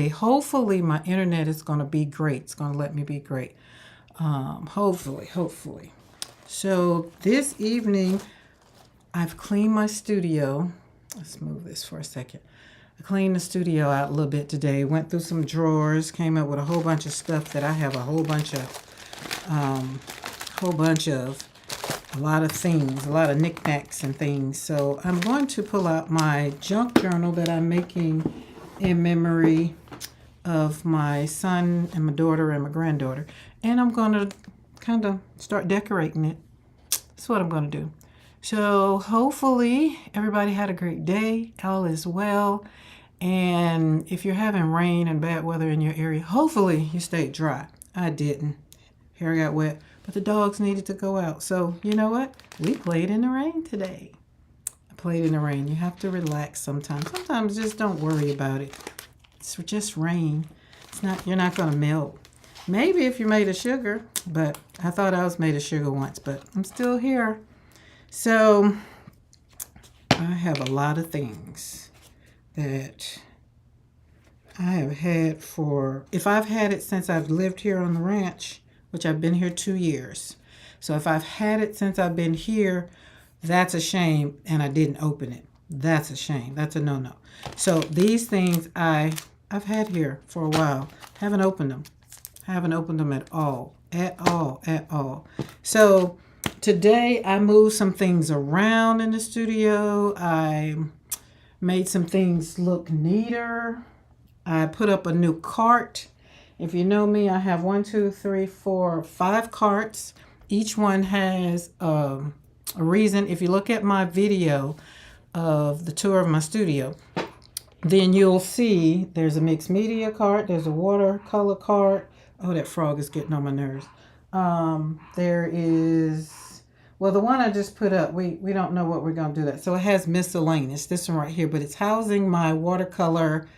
today. Hopefully my internet is going to be great. It's going to let me be great. Hopefully. So this evening, I've cleaned my studio. Let's move this for a second. I cleaned the studio out a little bit today. Went through some drawers. Came up with a whole bunch of stuff that I have a lot of things, a lot of knickknacks and things. So I'm going to pull out my junk journal that I'm making in memory of my son and my daughter and my granddaughter. And I'm going to kind of start decorating it. That's what I'm going to do. So hopefully everybody had a great day. All is well. And if you're having rain and bad weather in your area, hopefully you stayed dry. I didn't. Hair got wet, but the dogs needed to go out. So you know what? We played in the rain today. I played in the rain. You have to relax sometimes. Sometimes just don't worry about it. It's just rain. You're not going to melt. Maybe if you're made of sugar, but I thought I was made of sugar once, but I'm still here. So I have a lot of things that I have had if I've had it since I've lived here on the ranch, which I've been here 2 years. So if I've had it since I've been here, that's a shame, and I didn't open it. That's a shame. That's a no-no. So these things I've had here for a while. Haven't opened them. Haven't opened them at all. At all. So today I moved some things around in the studio. I made some things look neater. I put up a new cart. If you know me, I have 5 carts. Each one has a reason. If you look at my video of the tour of my studio, then you'll see there's a mixed media cart. There's a watercolor cart. Oh, that frog is getting on my nerves. There is, well, the one I just put up, we don't know what we're going to do that. So it has miscellaneous, this one right here, but it's housing my watercolor.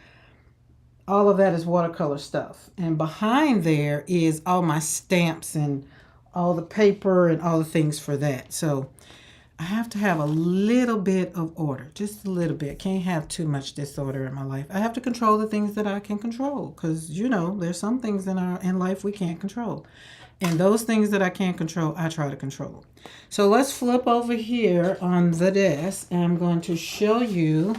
All of that is watercolor stuff. And behind there is all my stamps and all the paper and all the things for that. So I have to have a little bit of order, just a little bit. Can't have too much disorder in my life. I have to control the things that I can control because, there's some things in life we can't control. And those things that I can't control, I try to control. So let's flip over here on the desk, and I'm going to show you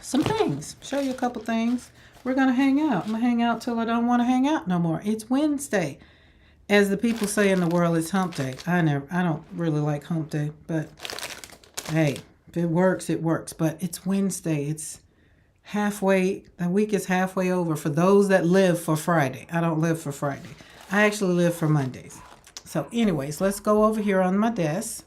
some things. Show you a couple things. We're going to hang out. I'm going to hang out till I don't want to hang out no more. It's Wednesday. As the people say in the world, it's hump day. I don't really like hump day, but hey, if it works, it works. But it's Wednesday. It's halfway. The week is halfway over for those that live for Friday. I don't live for Friday. I actually live for Mondays. So anyways, let's go over here on my desk.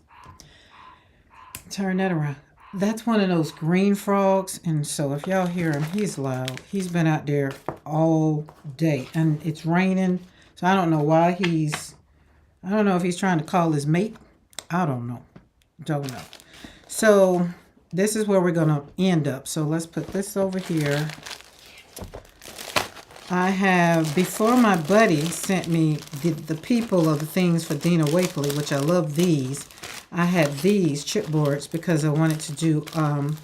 Turn that around. That's one of those green frogs. And so if y'all hear him, he's loud. He's been out there all day. And it's raining. So I don't know why I don't know if he's trying to call his mate. I don't know. So this is where we're going to end up. So let's put this over here. I have, before my buddy sent me the people of the things for Dina Wakley, which I love these. I had these chipboards because I wanted to do,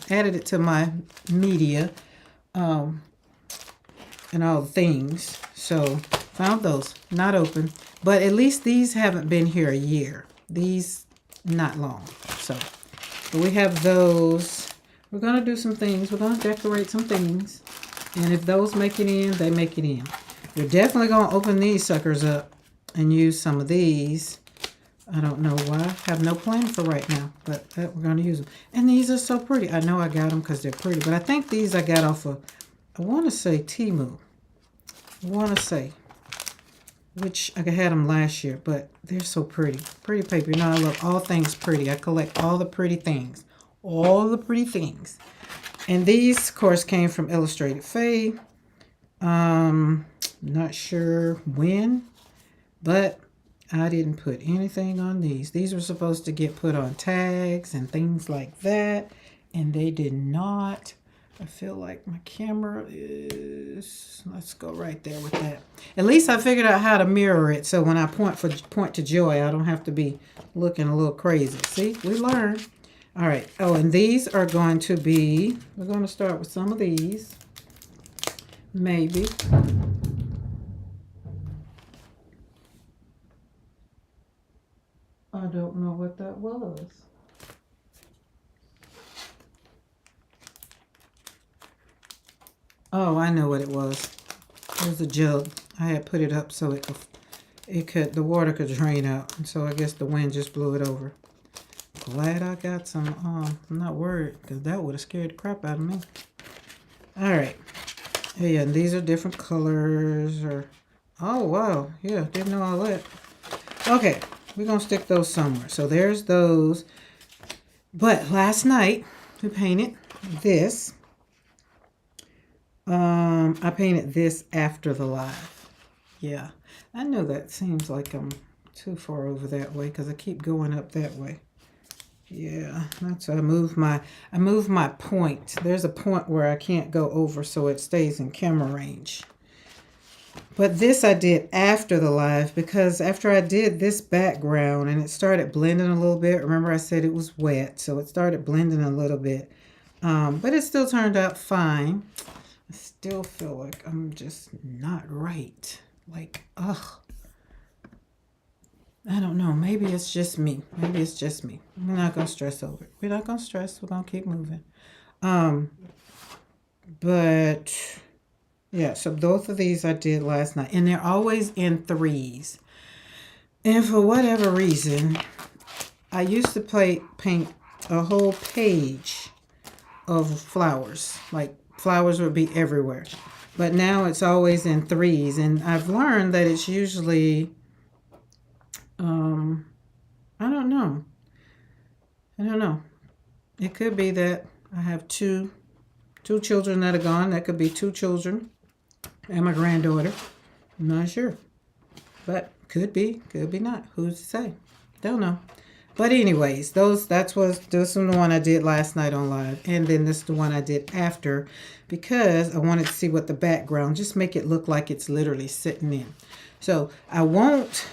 added it to my media and all the things. So found those, not open. But at least these haven't been here a year. These, not long. So, but we have those. We're going to do some things. We're going to decorate some things. And if those make it in, they make it in. We're definitely going to open these suckers up and use some of these. I don't know why. I have no plan for right now, but we're going to use them. And these are so pretty. I know I got them because they're pretty, but I think these I got off of, I want to say Temu. Which I had them last year, but they're so pretty. Pretty paper. I love all things pretty. I collect all the pretty things. And these, of course, came from Illustrated Faye. Not sure when, but I didn't put anything on these. These were supposed to get put on tags and things like that, and they did not. I feel like my camera is, let's go right there with that. At least I figured out how to mirror it, so when I point to Joy, I don't have to be looking a little crazy. See, we learned. All right. Oh, and these are going to be, we're going to start with some of these. Maybe. I don't know what that was. Oh, I know what it was. It was a jug. I had put it up so the water could drain out. And so I guess the wind just blew it over. Glad I got some. I'm not worried because that would have scared the crap out of me. All right. Yeah, and these are different colors. Oh, wow. Yeah, didn't know all that. Okay, we're going to stick those somewhere. So there's those. But last night, we painted this. I painted this after the live. Yeah, I know that seems like I'm too far over that way because I keep going up that way. Yeah, that's I move my point. There's a point where I can't go over so it stays in camera range. But this I did after the live because after I did this background and it started blending a little bit. Remember I said it was wet, so it started blending a little bit. But it still turned out fine. I still feel like I'm just not right. Like, ugh. I don't know. Maybe it's just me. Maybe it's just me. We're not going to stress over it. We're not going to stress. We're going to keep moving. But, yeah. So both of these I did last night. And they're always in threes. And for whatever reason, I used to paint a whole page of flowers. Like, flowers would be everywhere. But now it's always in threes. And I've learned that it's usually... I don't know. It could be that I have two children that are gone. That could be 2 children and my granddaughter. I'm not sure. But could be not. Who's to say? Don't know. But anyways, this was the one I did last night on live. And then this is the one I did after because I wanted to see what the background, just make it look like it's literally sitting in. So I won't.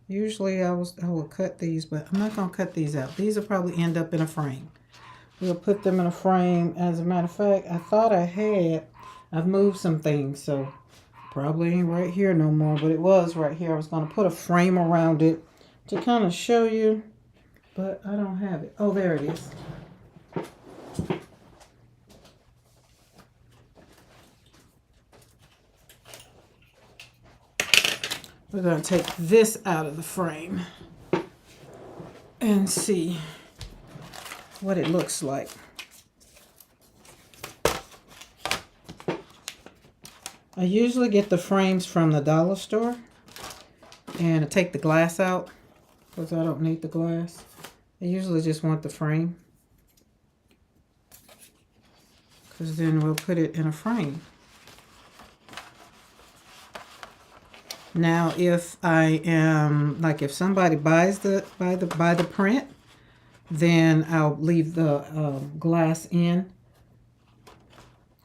Usually I will cut these, but I'm not going to cut these out. These will probably end up in a frame. We'll put them in a frame. As a matter of fact, I thought I've moved some things, so probably ain't right here no more, but it was right here. I was going to put a frame around it to kind of show you, but I don't have it. Oh, there it is. We're going to take this out of the frame and see what it looks like. I usually get the frames from the dollar store and I take the glass out because I don't need the glass. I usually just want the frame because then we'll put it in a frame. Now, if I am if somebody buys the print, then I'll leave the glass in.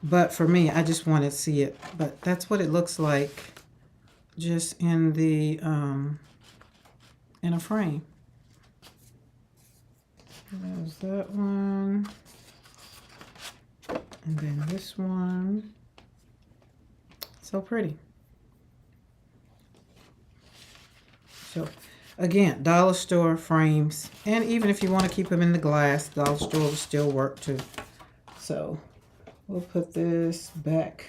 But for me, I just want to see it. But that's what it looks like, just in in a frame. There's that one, and then this one. So pretty. So, again, dollar store frames. And even if you want to keep them in the glass, dollar store will still work too. So, we'll put this back.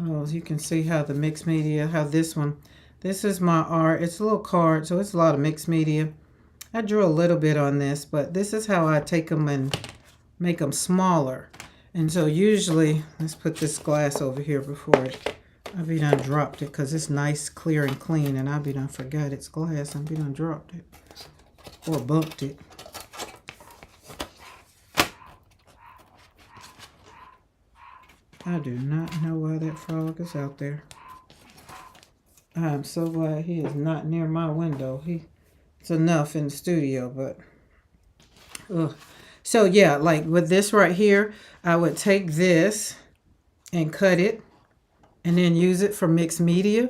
Oh, you can see how the mixed media, this is my art. It's a little card, so it's a lot of mixed media. I drew a little bit on this, but this is how I take them and make them smaller. And so usually, let's put this glass over here before I be done dropped it because it's nice, clear, and clean, and I be done forgot it's glass and be done dropped it or bumped it. I do not know why that frog is out there. I'm so glad he is not near my window. It's enough in the studio, but ugh. So yeah, like with this right here, I would take this and cut it and then use it for mixed media.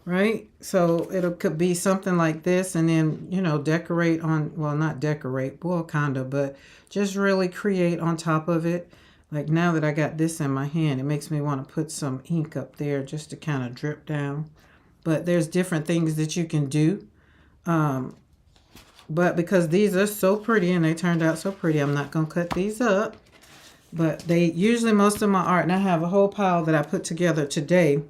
right? So it could be something like this, and then, you know, decorate on, well, not decorate, well, kind of, but just really create on top of it. Like now that I got this in my hand, it makes me want to put some ink up there just to kind of drip down. But there's different things that you can do. But because these are so pretty and they turned out so pretty, I'm not going to cut these up. But they usually, most of my art, and I have a whole pile that I put together today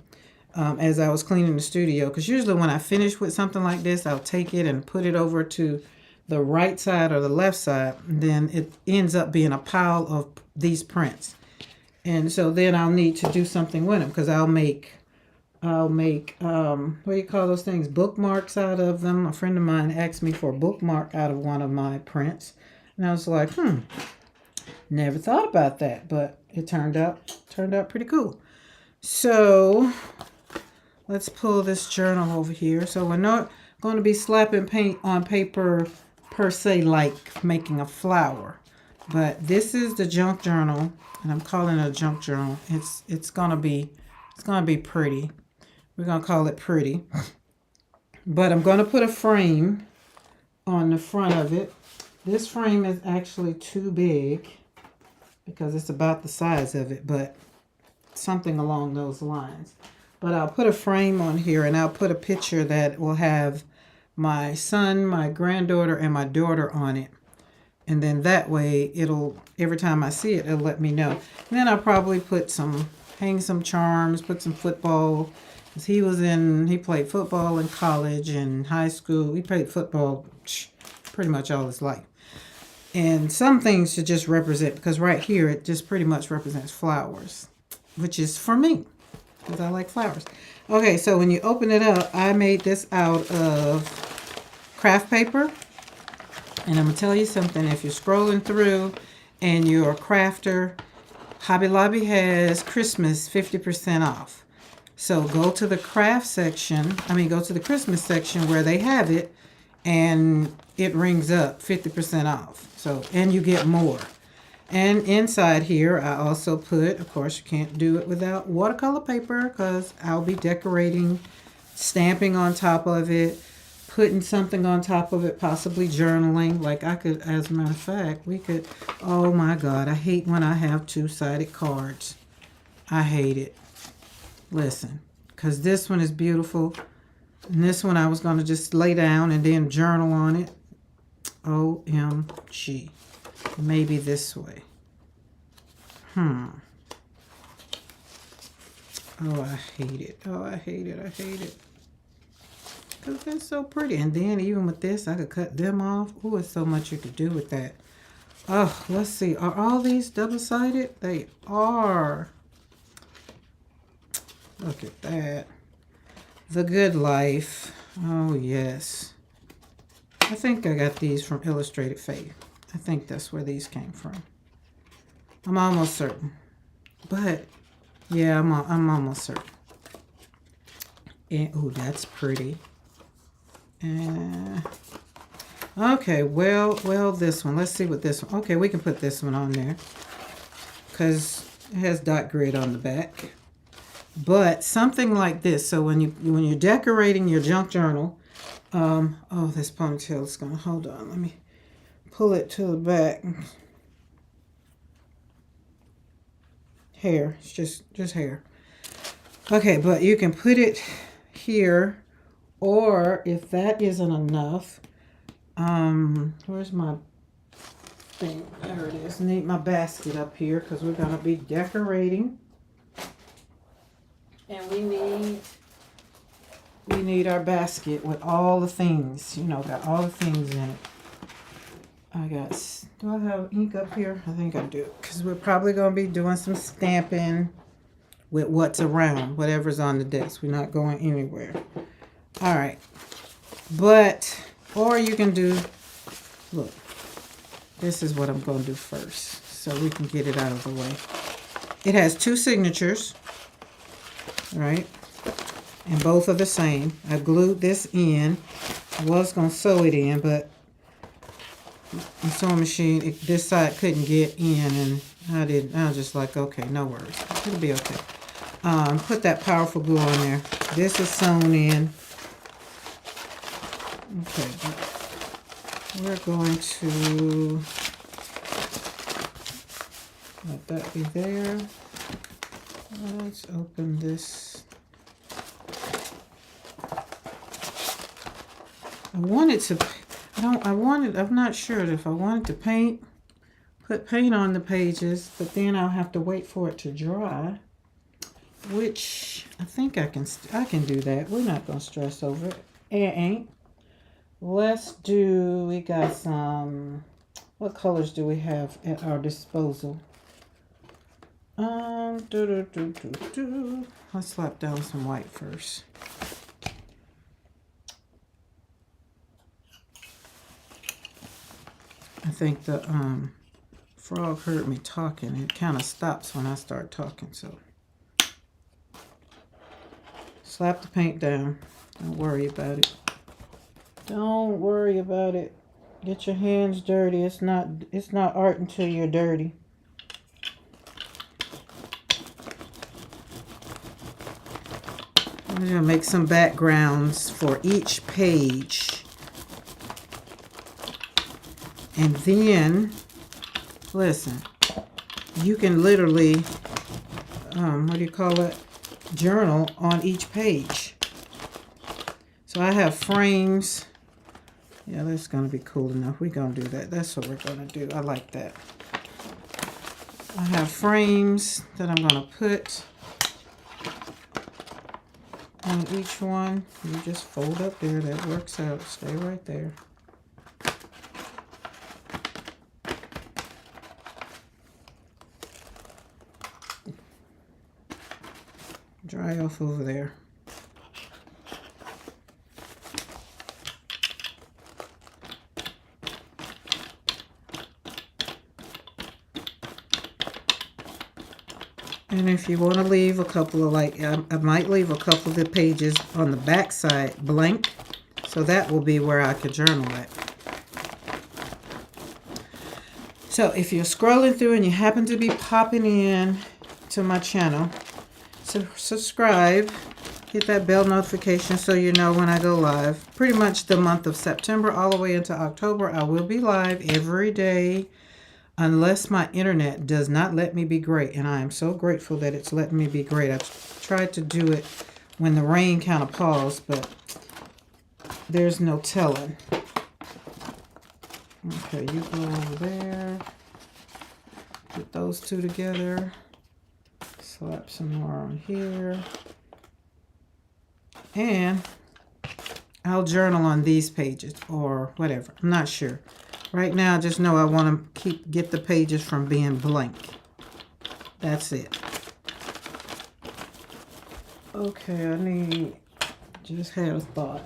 as I was cleaning the studio. Because usually when I finish with something like this, I'll take it and put it over to the right side or the left side. And then it ends up being a pile of these prints. And so then I'll need to do something with them, because I'll make what do you call those things, bookmarks out of them. A friend of mine asked me for a bookmark out of one of my prints, and I was like, never thought about that, but it turned out pretty cool. So let's pull this journal over here. So we're not going to be slapping paint on paper per se, like making a flower, but this is the junk journal, and I'm calling it a junk journal. It's gonna be pretty. We're going to call it pretty. But I'm going to put a frame on the front of it. This frame is actually too big because it's about the size of it, but something along those lines. But I'll put a frame on here, and I'll put a picture that will have my son, my granddaughter, and my daughter on it. And then that way, every time I see it, it'll let me know. And then I'll probably hang some charms, put some football. He played football in college and high school. He played football pretty much all his life. And some things to just represent, because right here it just pretty much represents flowers, which is for me, because I like flowers. Okay, so when you open it up, I made this out of craft paper. And I'm going to tell you something. If you're scrolling through and you're a crafter, Hobby Lobby has Christmas 50% off. So go to the craft section, go to the Christmas section where they have it, and it rings up 50% off. So, and you get more. And inside here, I also put, of course, you can't do it without watercolor paper, because I'll be decorating, stamping on top of it, putting something on top of it, possibly journaling. Like I could, as a matter of fact, we could, oh my God, I hate when I have two-sided cards. I hate it. Listen, because this one is beautiful, and this one I was going to just lay down and then journal on it. OMG. Maybe this way. Oh, I hate it. Oh, I hate it. I hate it. Because they're so pretty. And then even with this, I could cut them off. Oh, there's so much you could do with that. Oh, let's see. Are all these double-sided? They are. Look at that. The Good Life. Oh, yes. I think I got these from Illustrated Faith. I think that's where these came from. I'm almost certain. But, yeah, I'm almost certain. And, oh, that's pretty. Okay, well, this one. Let's see what this one. Okay, we can put this one on there, because it has dot grid on the back. But something like this. So when you're decorating your junk journal, oh, this ponytail is gonna, hold on. Let me pull it to the back. Hair. It's just hair. Okay, but you can put it here, or if that isn't enough, where's my thing? There it is. Need my basket up here, because we're gonna be decorating. And we need our basket with all the things, got all the things in it. Do I have ink up here? I think I do, because we're probably going to be doing some stamping with what's around, whatever's on the desk. We're not going anywhere. All right. Or you can do, look, this is what I'm going to do first, so we can get it out of the way. It has 2 signatures. Right, and both are the same. I glued this in. I was going to sew it in, but the sewing machine, this side couldn't get in, and I didn't. I was just like, okay, no worries. It'll be okay. put that powerful glue on there. This is sewn in. Okay, we're going to let that be there. Let's open this. I'm not sure if I wanted to put paint on the pages, but then I'll have to wait for it to dry, which I think I can do that. We're not going to stress over it. It ain't. We got some, what colors do we have at our disposal? Let's slap down some white first. I think the frog heard me talking. It kind of stops when I start talking, so slap the paint down. Don't worry about it. Don't worry about it. Get your hands dirty. It's not art until you're dirty. I'm gonna make some backgrounds for each page. And then, listen, you can literally, what do you call it? Journal on each page. So I have frames. Yeah, that's going to be cool enough. We're going to do that. That's what we're going to do. I like that. I have frames that I'm going to put on each one. You just fold up there. That works out. Stay right there. Dry off over there. And if you want to leave a couple of, I might leave a couple of the pages on the back side blank. So that will be where I could journal it. So if you're scrolling through and you happen to be popping in to my channel, so subscribe, hit that bell notification so you know when I go live. Pretty much the month of September all the way into October, I will be live every day unless my internet does not let me be great. And I am so grateful that it's letting me be great. I've tried to do it when the rain kind of paused, but there's no telling. Okay, you go over there. Put those two together. Slap some more on here. And I'll journal on these pages or whatever. I'm not sure. Right now, just know I want to get the pages from being blank. That's it. Okay, just had a thought.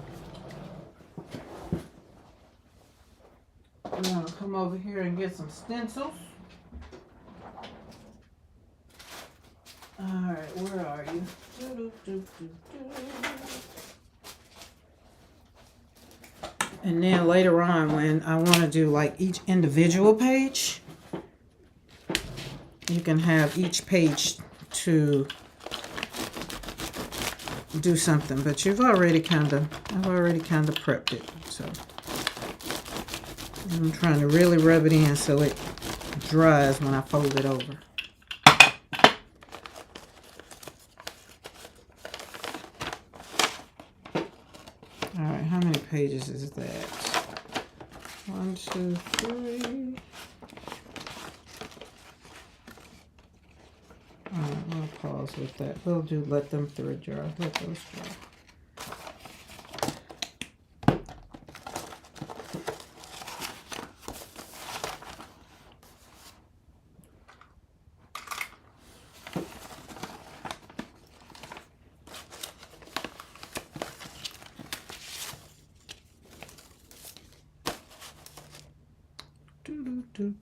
I'm going to come over here and get some stencils. All right, where are you? And then later on, when I want to do like each individual page, you can have each page to do something. But I've already kind of prepped it. So I'm trying to really rub it in so it dries when I fold it over. All right, how many pages is that? 1, 2, 3. All right, we'll pause with that. We'll let them thread dry. Let those dry. Do.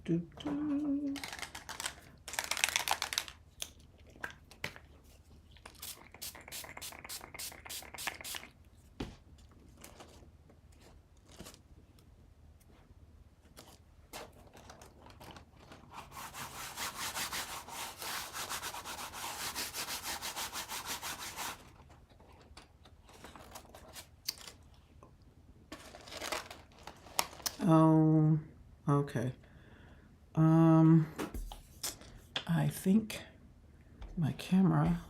Oh, okay. I think my camera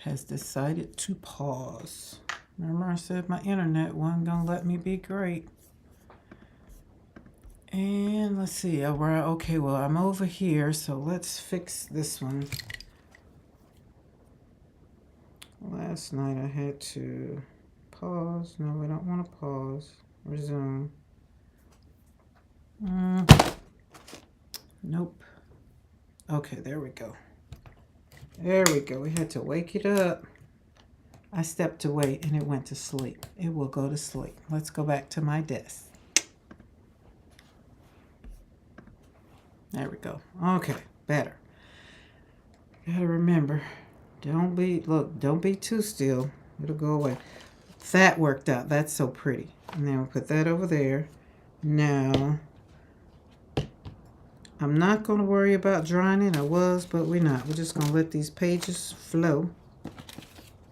has decided to pause. Remember I said my internet wasn't gonna let me be great. And let's see, okay, well, I'm over here, so let's fix this one. Last night I had to pause. No, we don't want to pause. Resume. Nope. Okay, there we go. There we go. We had to wake it up. I stepped away and it went to sleep. It will go to sleep. Let's go back to my desk. There we go. Okay, better. Gotta remember, don't be too still. It'll go away. That worked out. That's so pretty. And then we'll put that over there. Now, I'm not going to worry about drying it. I was, but we're not. We're just going to let these pages flow.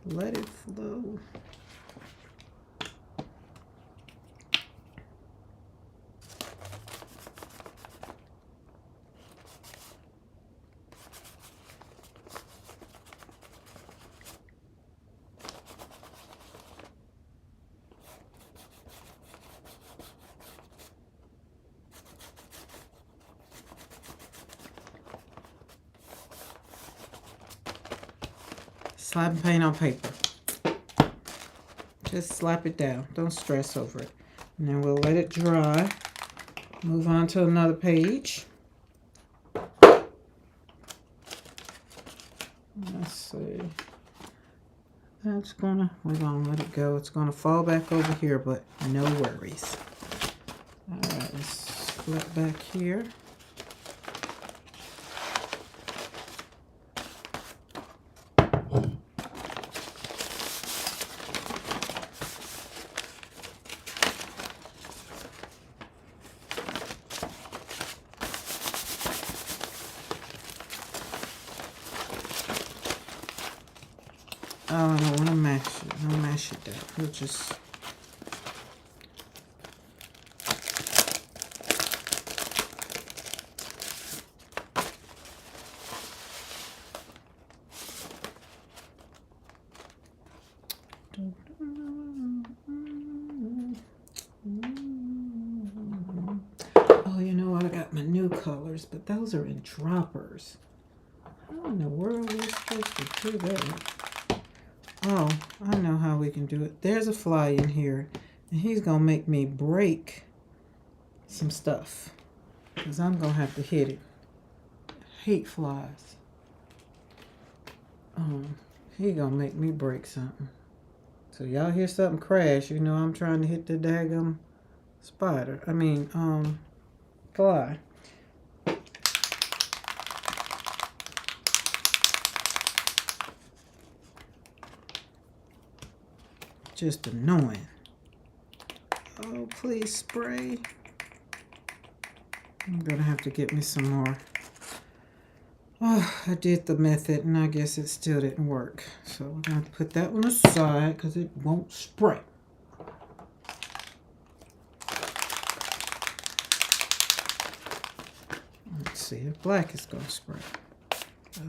Let it flow. Slap and paint on paper. Just slap it down. Don't stress over it. And then we'll let it dry. Move on to another page. Let's see. We're gonna let it go. It's gonna fall back over here, but no worries. All right, let's flip back here. Oh, I don't want to mash it. Don't mash it down. We'll just... Oh, you know what? I got my new colors, but those are in droppers. How in the world are we supposed to do that? Oh, I know how we can do it. There's a fly in here, and he's going to make me break some stuff, because I'm going to have to hit it. I hate flies. He going to make me break something. So y'all hear something crash, you know I'm trying to hit the daggum fly. Just annoying. Oh, please spray. I'm gonna have to get me some more. Oh, I did the method and I guess it still didn't work. So we're gonna put that one aside because it won't spray. Let's see if black is gonna spray.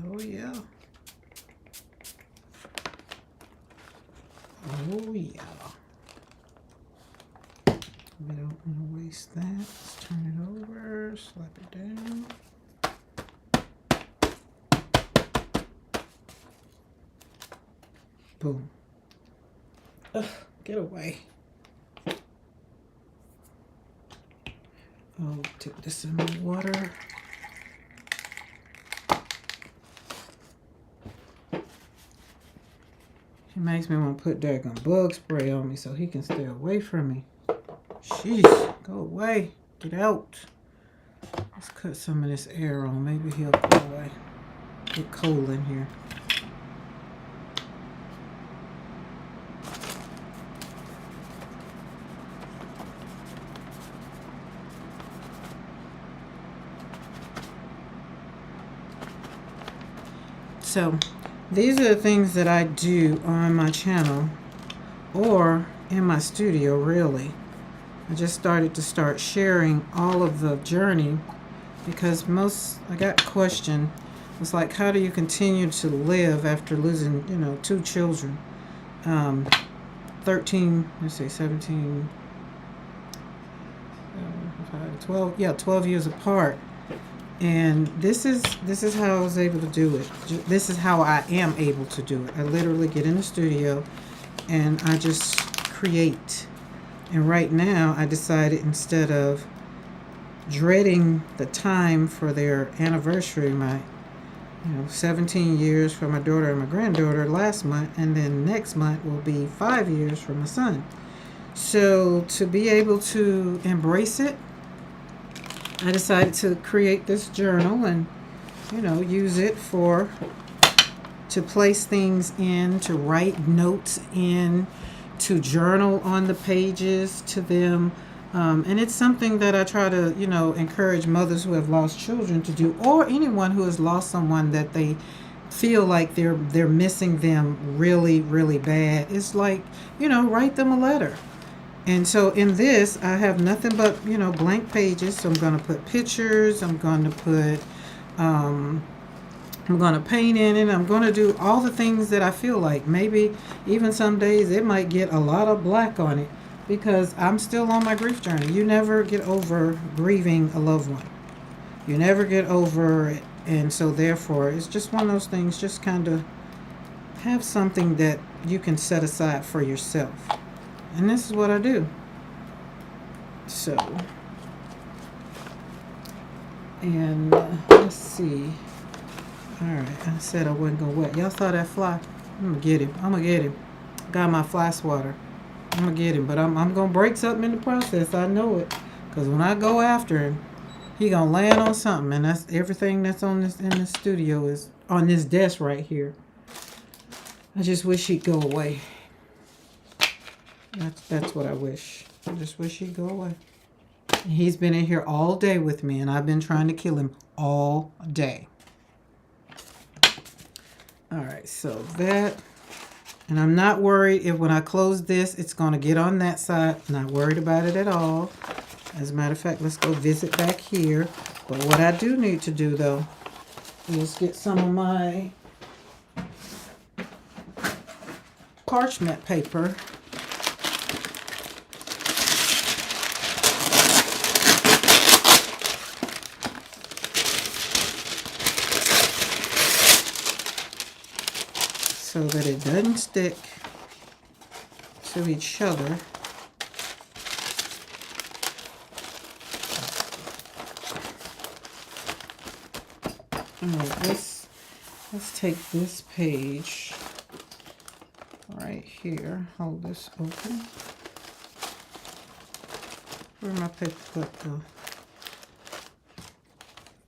Oh yeah. Oh yeah. We don't want to waste that. Let's turn it over, slap it down. Boom. Ugh, get away. I'll dip this in my water. He makes me want to put daggone bug spray on me so he can stay away from me. Jeez, go away. Get out. Let's cut some of this air on. Maybe he'll go away. Get cold in here. So these are the things that I do on my channel or in my studio, really. I just started to sharing all of the journey because I got questioned. It's like, how do you continue to live after losing, 2 children? 13, let's say 17, 12, yeah, 12 years apart. And this is how I was able to do it. This is how I am able to do it. I literally get in the studio and I just create. And right now I decided, instead of dreading the time for their anniversary, my 17 years for my daughter and my granddaughter last month, and then next month will be 5 years for my son. So to be able to embrace it, I decided to create this journal and use it to place things in, to write notes in, to journal on the pages to them. And it's something that I try to, encourage mothers who have lost children to do, or anyone who has lost someone that they feel like they're missing them really, really bad. It's like, write them a letter. And so in this, I have nothing but, blank pages. So I'm going to put pictures. I'm going to paint in it. I'm going to do all the things that I feel like. Maybe even some days it might get a lot of black on it, because I'm still on my grief journey. You never get over grieving a loved one. You never get over it. And so therefore, it's just one of those things, just kind of have something that you can set aside for yourself. And this is what I do. So, and let's see. All right, I said I wasn't going to wet. Y'all saw that fly? I'm going to get him. Got my fly swatter. I'm going to get him. But I'm going to break something in the process. I know it. Because when I go after him, he going to land on something. And that's everything that's in the studio is on this desk right here. I just wish he'd go away. That's what I wish. I just wish he'd go away. He's been in here all day with me, and I've been trying to kill him all day. All right, so that, and I'm not worried if when I close this, it's going to get on that side. Not worried about it at all. As a matter of fact, let's go visit back here. But what I do need to do, though, is get some of my parchment paper. So that it doesn't stick to each other. All right, let's take this page right here. Hold this open. Where'd my paper cut go?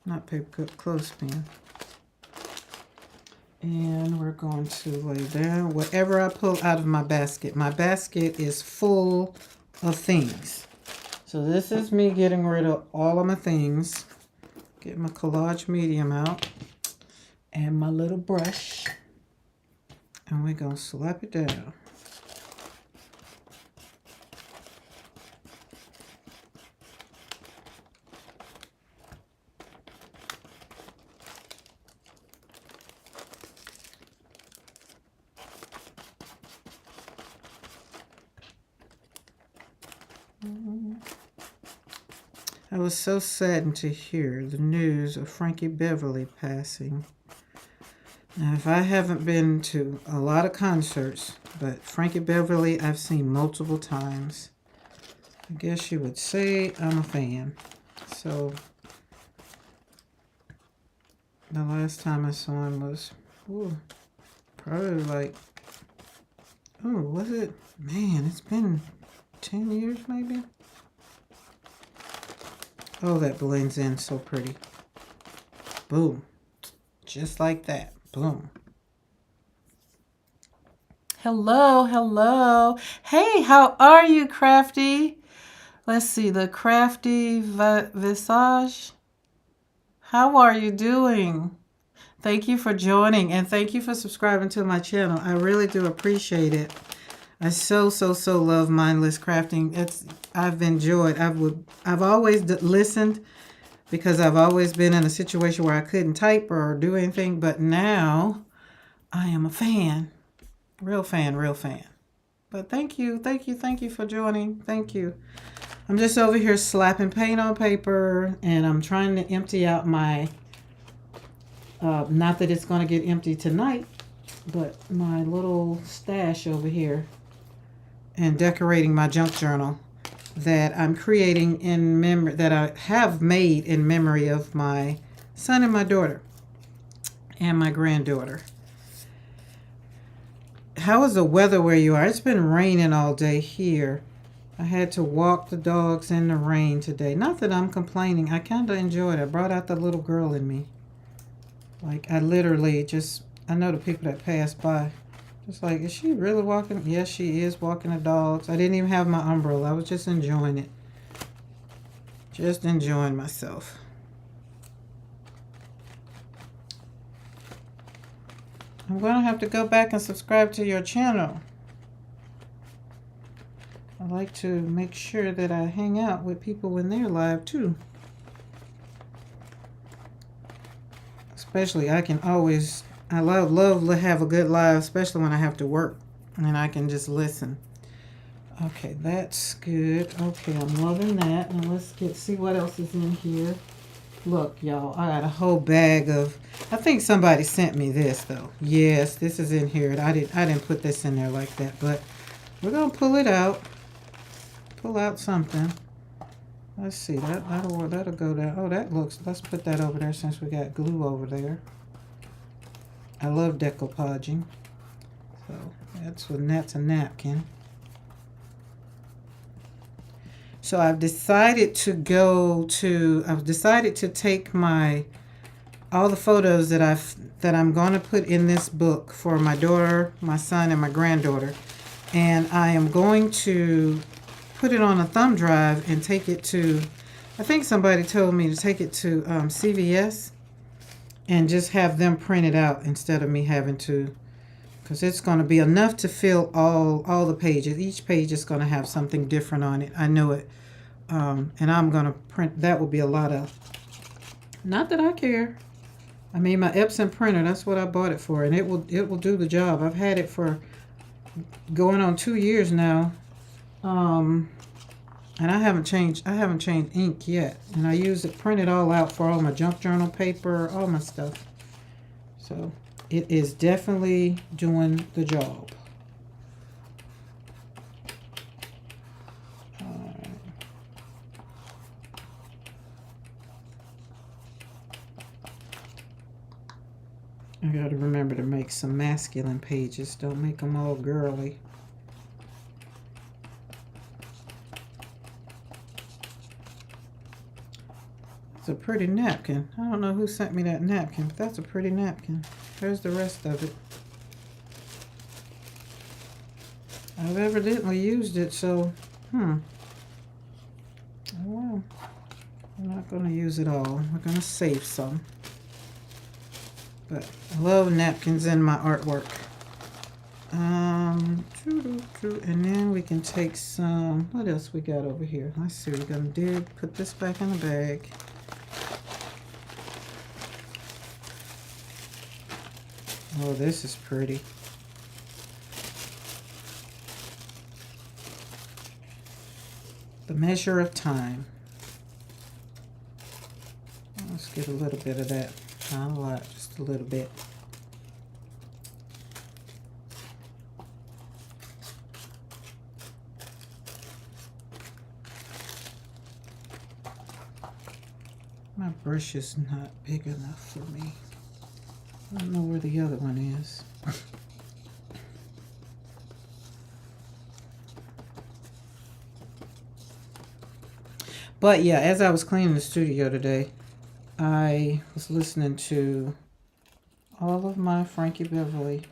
Not paper cut, clothespin. And we're going to lay down whatever I pull out of my basket. My basket is full of things. So this is me getting rid of all of my things. Get my collage medium out. And my little brush. And we're going to slap it down. I was so saddened to hear the news of Frankie Beverly passing. Now, if I haven't been to a lot of concerts, but Frankie Beverly I've seen multiple times. I guess you would say I'm a fan. So, the last time I saw him was, probably like, was it? Man, it's been 10 years maybe? Oh, that blends in so pretty. Boom. Just like that. Boom. Hello, hello. Hey, how are you, Crafty? Let's see, the Crafty Visage. How are you doing? Thank you for joining, and thank you for subscribing to my channel. I really do appreciate it. I so love mindless crafting. I've always listened because I've always been in a situation where I couldn't type or do anything, but now I am a fan. Real fan, real fan. But thank you for joining. Thank you. I'm just over here slapping paint on paper, and I'm trying to empty out my, not that it's going to get empty tonight, but my little stash over here, and decorating my junk journal that I'm creating in memory, that I have made in memory of my son and my daughter and my granddaughter. How is the weather where you are? It's been raining all day here. I had to walk the dogs in the rain today. Not that I'm complaining. I kind of enjoyed it. I brought out the little girl in me. Like, I literally just, I know the people that pass by. Just like, is she really walking? Yes, she is walking the dogs. I didn't even have my umbrella. I was just enjoying it. Just enjoying myself. I'm going to have to go back and subscribe to your channel. I like to make sure that I hang out with people when they're live too. Especially, I love to have a good live, especially when I have to work and I can just listen. Okay, that's good. Okay, I'm loving that. Now let's see what else is in here. Look, y'all, I got a whole bag of, I think somebody sent me this though. Yes, this is in here. I didn't put this in there like that, but we're gonna pull it out. Pull out something. Let's see, that'll go down. Oh, that looks, let's put that over there since we got glue over there. I love decoupaging. So that's a napkin. So I've decided to take all the photos that I'm going to put in this book for my daughter, my son, and my granddaughter. And I am going to put it on a thumb drive and take it to, I think somebody told me to take it to CVS and just have them print it out instead of me having to, because it's going to be enough to fill all the pages. Each page is going to have something different on it. I know it. And I'm going to print, that will be a lot of, not that I care. I mean, my Epson printer, that's what I bought it for, and it will do the job. I've had it for going on 2 years now. And I haven't changed ink yet. And I use it, print it all out for all my junk journal paper, all my stuff. So it is definitely doing the job. I got to remember to make some masculine pages. Don't make them all girly. It's a pretty napkin. I don't know who sent me that napkin, but that's a pretty napkin. There's the rest of it. I've evidently used it, so, oh well. I'm not going to use it all. We're going to save some. But I love napkins in my artwork. And then we can take some, what else we got over here? Let's see, we're going to put this back in the bag. Oh, this is pretty. The Measure of Time. Let's get a little bit of that. Not a lot, just a little bit. My brush is not big enough for me. I don't know where the other one is. But yeah, as I was cleaning the studio today, I was listening to all of my Frankie Beverly.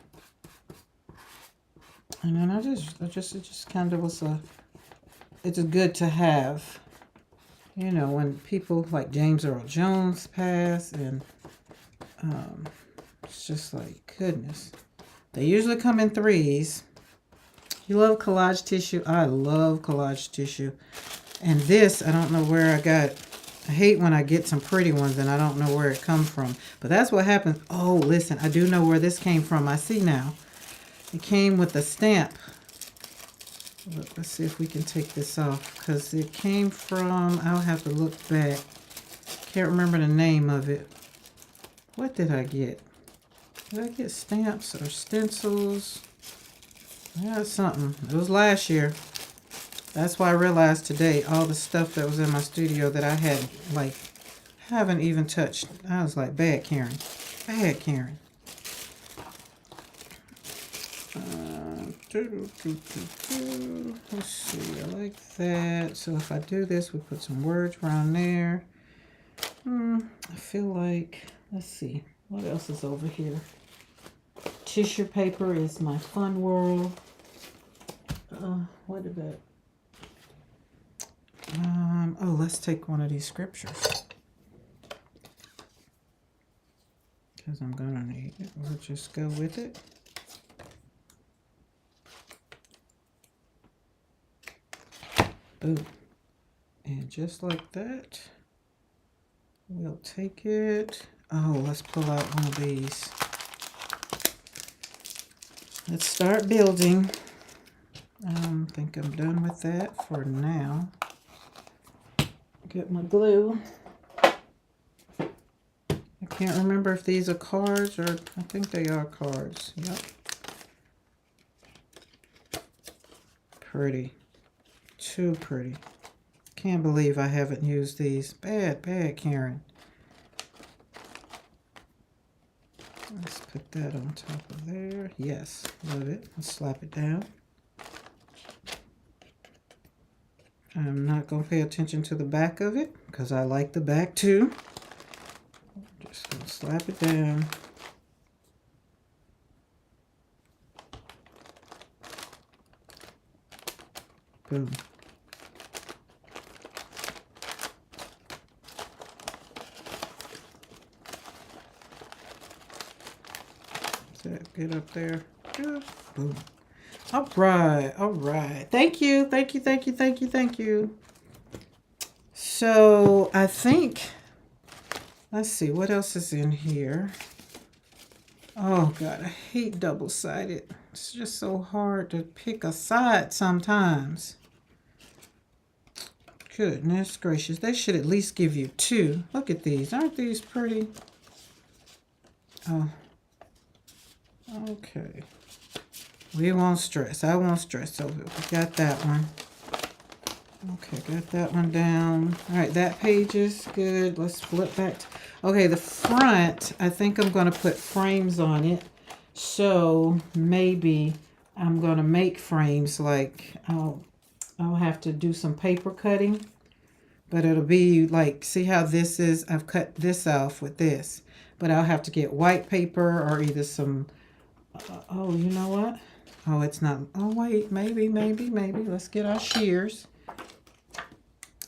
And then it just kind of was it's good to have, you know, when people like James Earl Jones pass, and it's just like, goodness. They usually come in threes. You love collage tissue? I love collage tissue. And this, I don't know where I got. I hate when I get some pretty ones and I don't know where it comes from. But that's what happens. Oh, listen, I do know where this came from. I see now. It came with a stamp. Let's see if we can take this off. Because it came from, I'll have to look back. Can't remember the name of it. What did I get? Did I get stamps or stencils? Yeah, something. It was last year. That's why I realized today all the stuff that was in my studio that I had, like, haven't even touched. I was like, bad Karen. Bad Karen. Let's see. I like that. So if I do this, we put some words around there. I feel like, let's see. What else is over here? Tissue paper is my fun world. What did that? Oh, let's take one of these scriptures. Because I'm going to need it. We'll just go with it. Boom. And just like that, we'll take it. Oh, let's pull out one of these. Let's start building. I think I'm done with that for now. Get my glue. I can't remember if these are cards or I think they are cards. Yep. Pretty. Too pretty. Can't believe I haven't used these. Bad, bad Karen. Let's put that on top of there. Yes, love it. Let's slap it down. I'm not going to pay attention to the back of it because I like the back too. Just going to slap it down. Boom. Get up there. Good. Boom. All right. All right. Thank you. Thank you. Thank you. Thank you. Thank you. So I think, let's see, what else is in here? Oh, God, I hate double-sided. It's just so hard to pick a side sometimes. Goodness gracious. They should at least give you two. Look at these. Aren't these pretty? Oh. Okay. We won't stress. I won't stress over it. We got that one. Okay, got that one down. All right, that page is good. Let's flip back. Okay, the front, I think I'm going to put frames on it. So maybe I'm going to make frames like I'll have to do some paper cutting. But it'll be like, see how this is? I've cut this off with this. But I'll have to get white paper or either some... oh, you know what? Oh, it's not. Oh, wait. Maybe. Let's get our shears.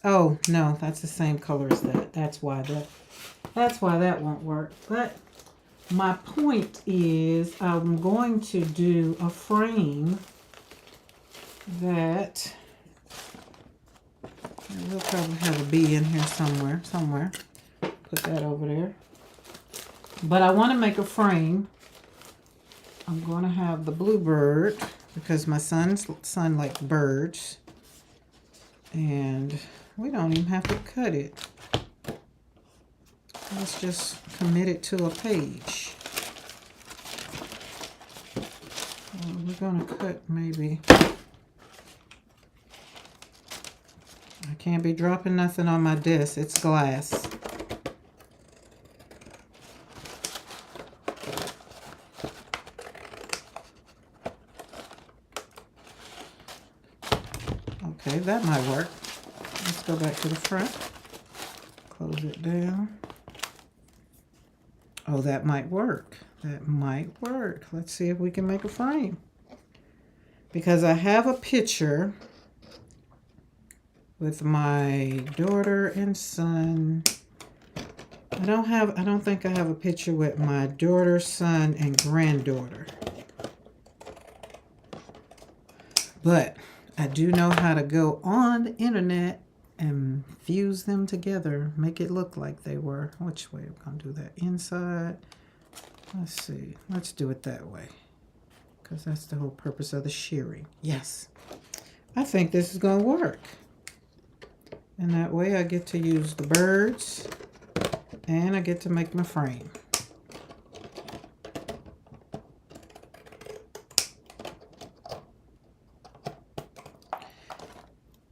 Oh, no. That's the same color as that. That's why that won't work. But my point is I'm going to do a frame that... we'll probably have a bee in here somewhere. Put that over there. But I want to make a frame. I'm going to have the bluebird because my son likes birds. And we don't even have to cut it. Let's just commit it to a page. We're going to cut maybe... I can't be dropping nothing on my desk. It's glass. Okay, that might work. Let's go back to the front. Close it down. Oh, that might work. That might work. Let's see if we can make a frame. Because I have a picture with my daughter and son. I don't think I have a picture with my daughter, son, and granddaughter. But I do know how to go on the internet and fuse them together, make it look like they were. Which way we're going to do that? Inside. Let's see. Let's do it that way, because that's the whole purpose of the shearing. Yes. I think this is going to work. And that way I get to use the birds and I get to make my frame.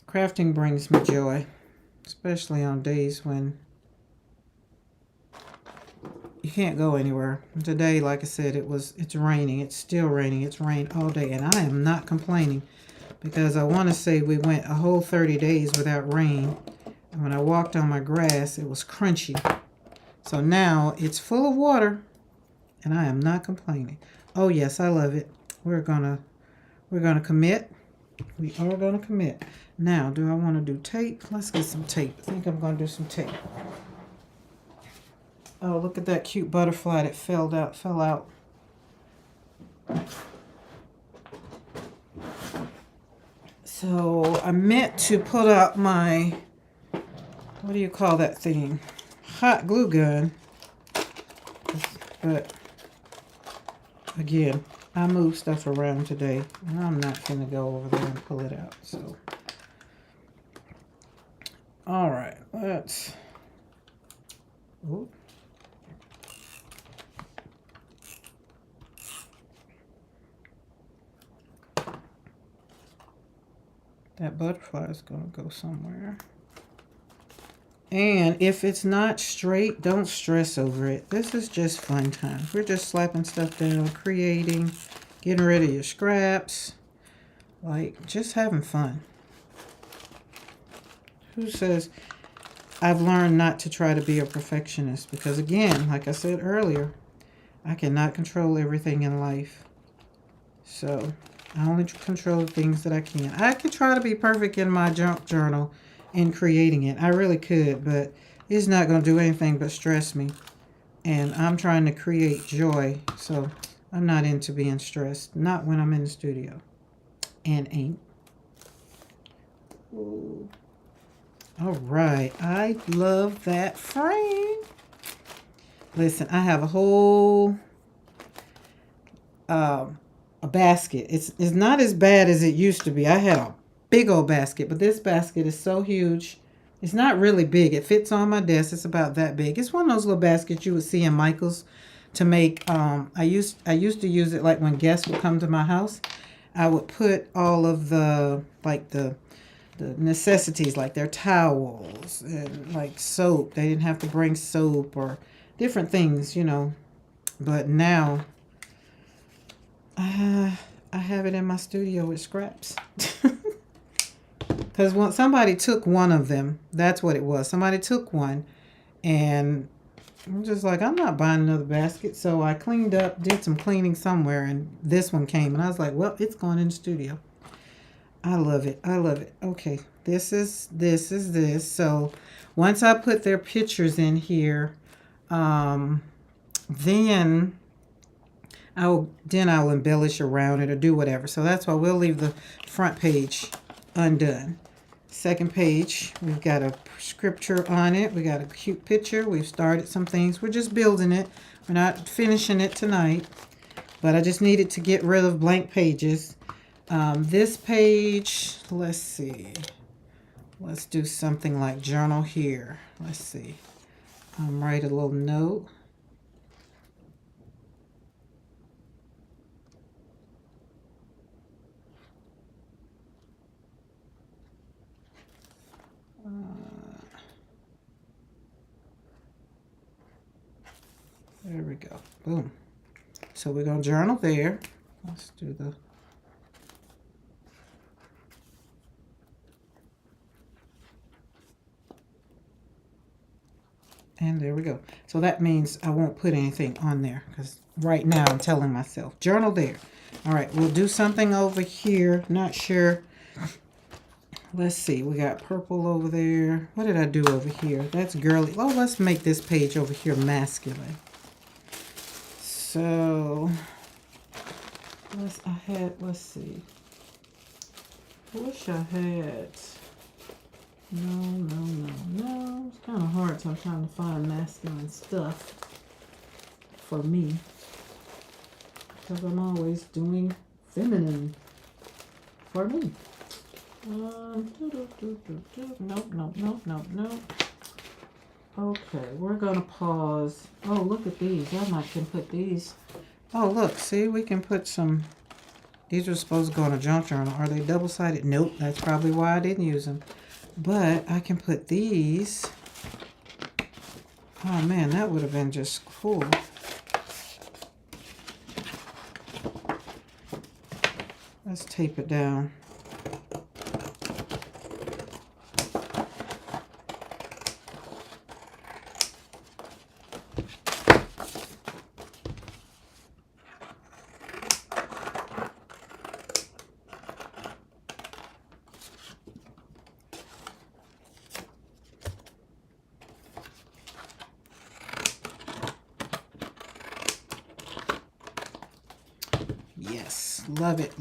Crafting brings me joy, especially on days when you can't go anywhere. Today, like I said, it's raining. It's still raining. It's rained all day, and I am not complaining because I want to say we went a whole 30 days without rain. And when I walked on my grass, it was crunchy. So now it's full of water, and I am not complaining. Oh yes, I love it. We're gonna commit. We are gonna commit. Now, do I want to do tape? Let's get some tape. I think I'm going to do some tape. Oh, look at that cute butterfly that fell out. So I meant to put out my, what do you call that thing? Hot glue gun. But again, I moved stuff around today, and I'm not going to go over there and pull it out. So. All right, let's. Ooh. That butterfly is going to go somewhere. And if it's not straight, don't stress over it. This is just fun time. We're just slapping stuff down, creating, getting rid of your scraps. Like, just having fun. Who says, I've learned not to try to be a perfectionist, because again, like I said earlier, I cannot control everything in life. So I only control the things that I can. I could try to be perfect in my junk journal in creating it. I really could, but it's not going to do anything but stress me. And I'm trying to create joy, so I'm not into being stressed. Not when I'm in the studio. And ain't. Ooh. All right, I love that frame. Listen, I have a whole a basket. It's not as bad as it used to be. I had a big old basket, but this basket is so huge. It's not really big. It fits on my desk. It's about that big. It's one of those little baskets you would see in Michael's to make. I used to use it like when guests would come to my house. I would put all of the necessities, like their towels and like soap. They didn't have to bring soap or different things, you know. But now I have it in my studio with scraps. Because when somebody took one of them, that's what it was. Somebody took one, and I'm just like, I'm not buying another basket. So I cleaned up, did some cleaning somewhere, and this one came. And I was like, well, it's going in the studio. I love it. I love it. Okay, this is this. So once I put their pictures in here, then I'll embellish around it or do whatever. So that's why we'll leave the front page undone. Second page, we've got a scripture on it. We got a cute picture. We've started some things. We're just building it. We're not finishing it tonight, but I just needed to get rid of blank pages. This page, let's see. Let's do something like journal here. Let's see. Write a little note. There we go. Boom. So we're going to journal there. Let's do the... And there we go. So that means I won't put anything on there, because right now I'm telling myself, journal there. All right, we'll do something over here. Not sure. Let's see. We got purple over there. What did I do over here? That's girly. Oh, let's make this page over here masculine. So let's see. I wish I had. No. It's kind of hard, so I'm trying to find masculine stuff for me. Because I'm always doing feminine for me. Nope. Okay, we're gonna pause. Oh, look at these. I might can put these. Oh, look, see, we can put some. These are supposed to go in a junk journal. Are they double-sided? Nope, that's probably why I didn't use them. But I can put these. Oh man, that would have been just cool. Let's tape it down. Yes, love it.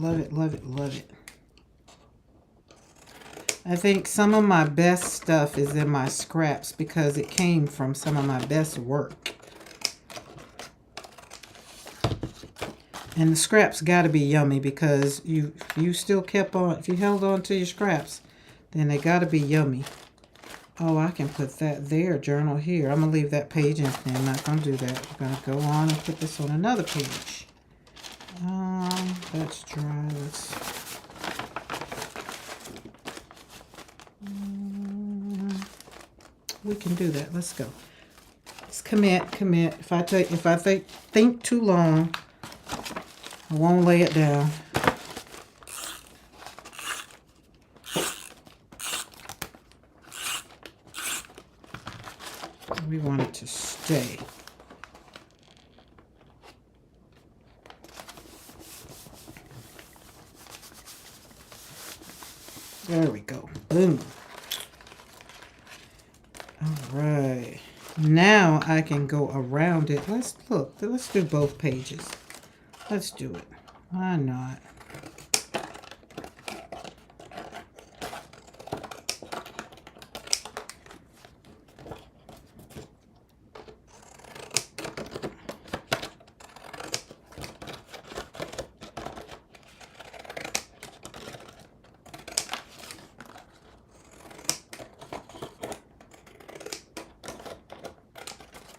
I think some of my best stuff is in my scraps because it came from some of my best work. And the scraps got to be yummy because you still kept on, if you held on to your scraps, then they got to be yummy. Oh, I can put that there, journal here. I'm going to leave that page empty. I'm not going to do that. I'm going to go on and put this on another page. That's dry. We can do that. Let's go. Let's commit. If I think too long, I won't lay it down. We want it to stay. There we go. Boom. All right. Now I can go around it. Let's look. Let's do both pages. Let's do it. Why not?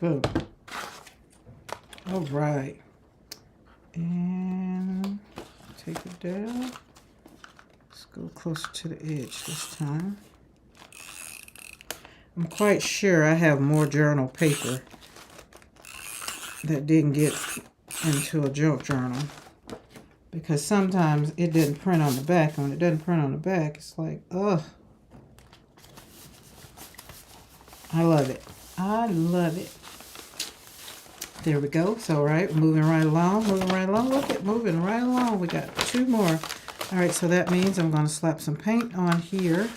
Boom. All right. And take it down. Let's go closer to the edge this time. I'm quite sure I have more journal paper that didn't get into a junk journal. Because sometimes it didn't print on the back. And when it doesn't print on the back, it's like, ugh. I love it. I love it. There we go. So, right, moving right along. Look at moving right along. We got 2 more. All right, so that means I'm going to slap some paint on here.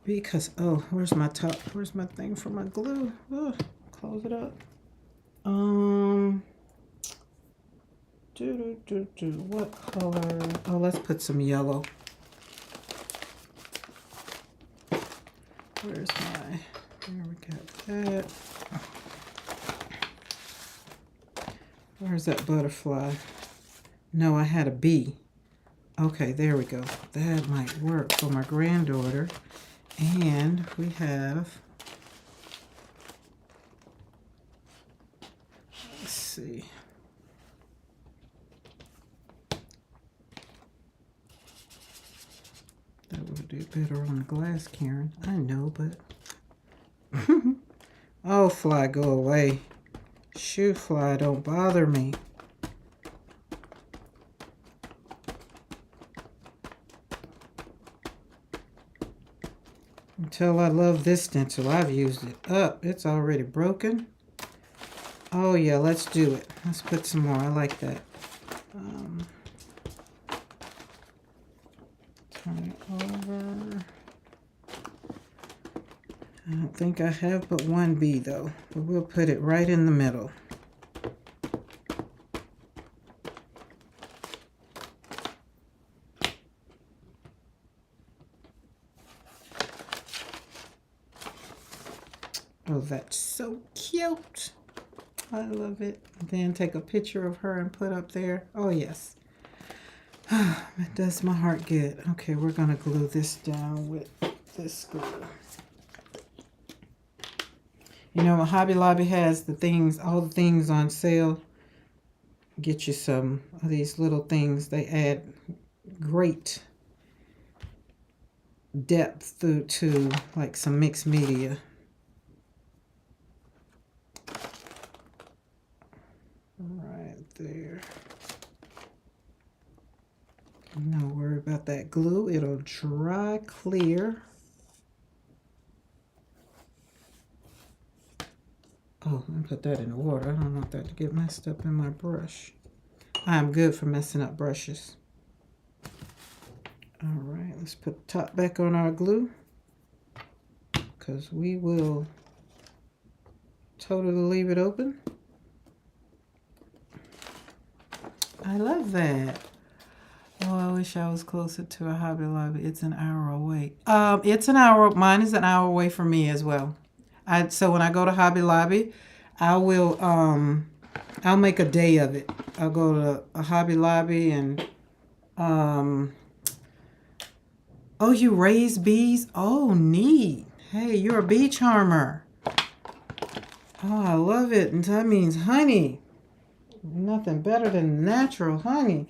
Because, oh, where's my top? Where's my thing for my glue? Oh, close it up. What color? Oh, let's put some yellow. Where's my, there we got that. Where's that butterfly? No, I had a bee. Okay, there we go. That might work for my granddaughter. And we have, let's see. That would do better on the glass, Karen. I know, but oh, fly, go away. Shoo, fly, don't bother me. Until I love this stencil, I've used it up. It's already broken. Oh yeah, let's do it. Let's put some more. I like that. Turn it over. I don't think I have but one bee though, but we'll put it right in the middle. that's so cute. I love it. Then take a picture of her and put up there. Oh, yes. It does my heart good. Okay, we're going to glue this down with this glue. You know, Hobby Lobby has the things, all the things on sale. Get you some of these little things. They add great depth to like some mixed media. Right there. No worry about that glue. It'll dry clear. Oh, let me put that in the water. I don't want that to get messed up in my brush. I'm good for messing up brushes. All right, let's put the top back on our glue, because we will totally leave it open. I love that. Oh, I wish I was closer to a Hobby Lobby. It's an hour away. It's an hour. Mine is an hour away from me as well. So when I go to Hobby Lobby, I will I'll make a day of it. I'll go to a Hobby Lobby and oh, you raise bees? Oh, neat. Hey, you're a bee charmer. Oh, I love it. And that means honey. Nothing better than natural honey.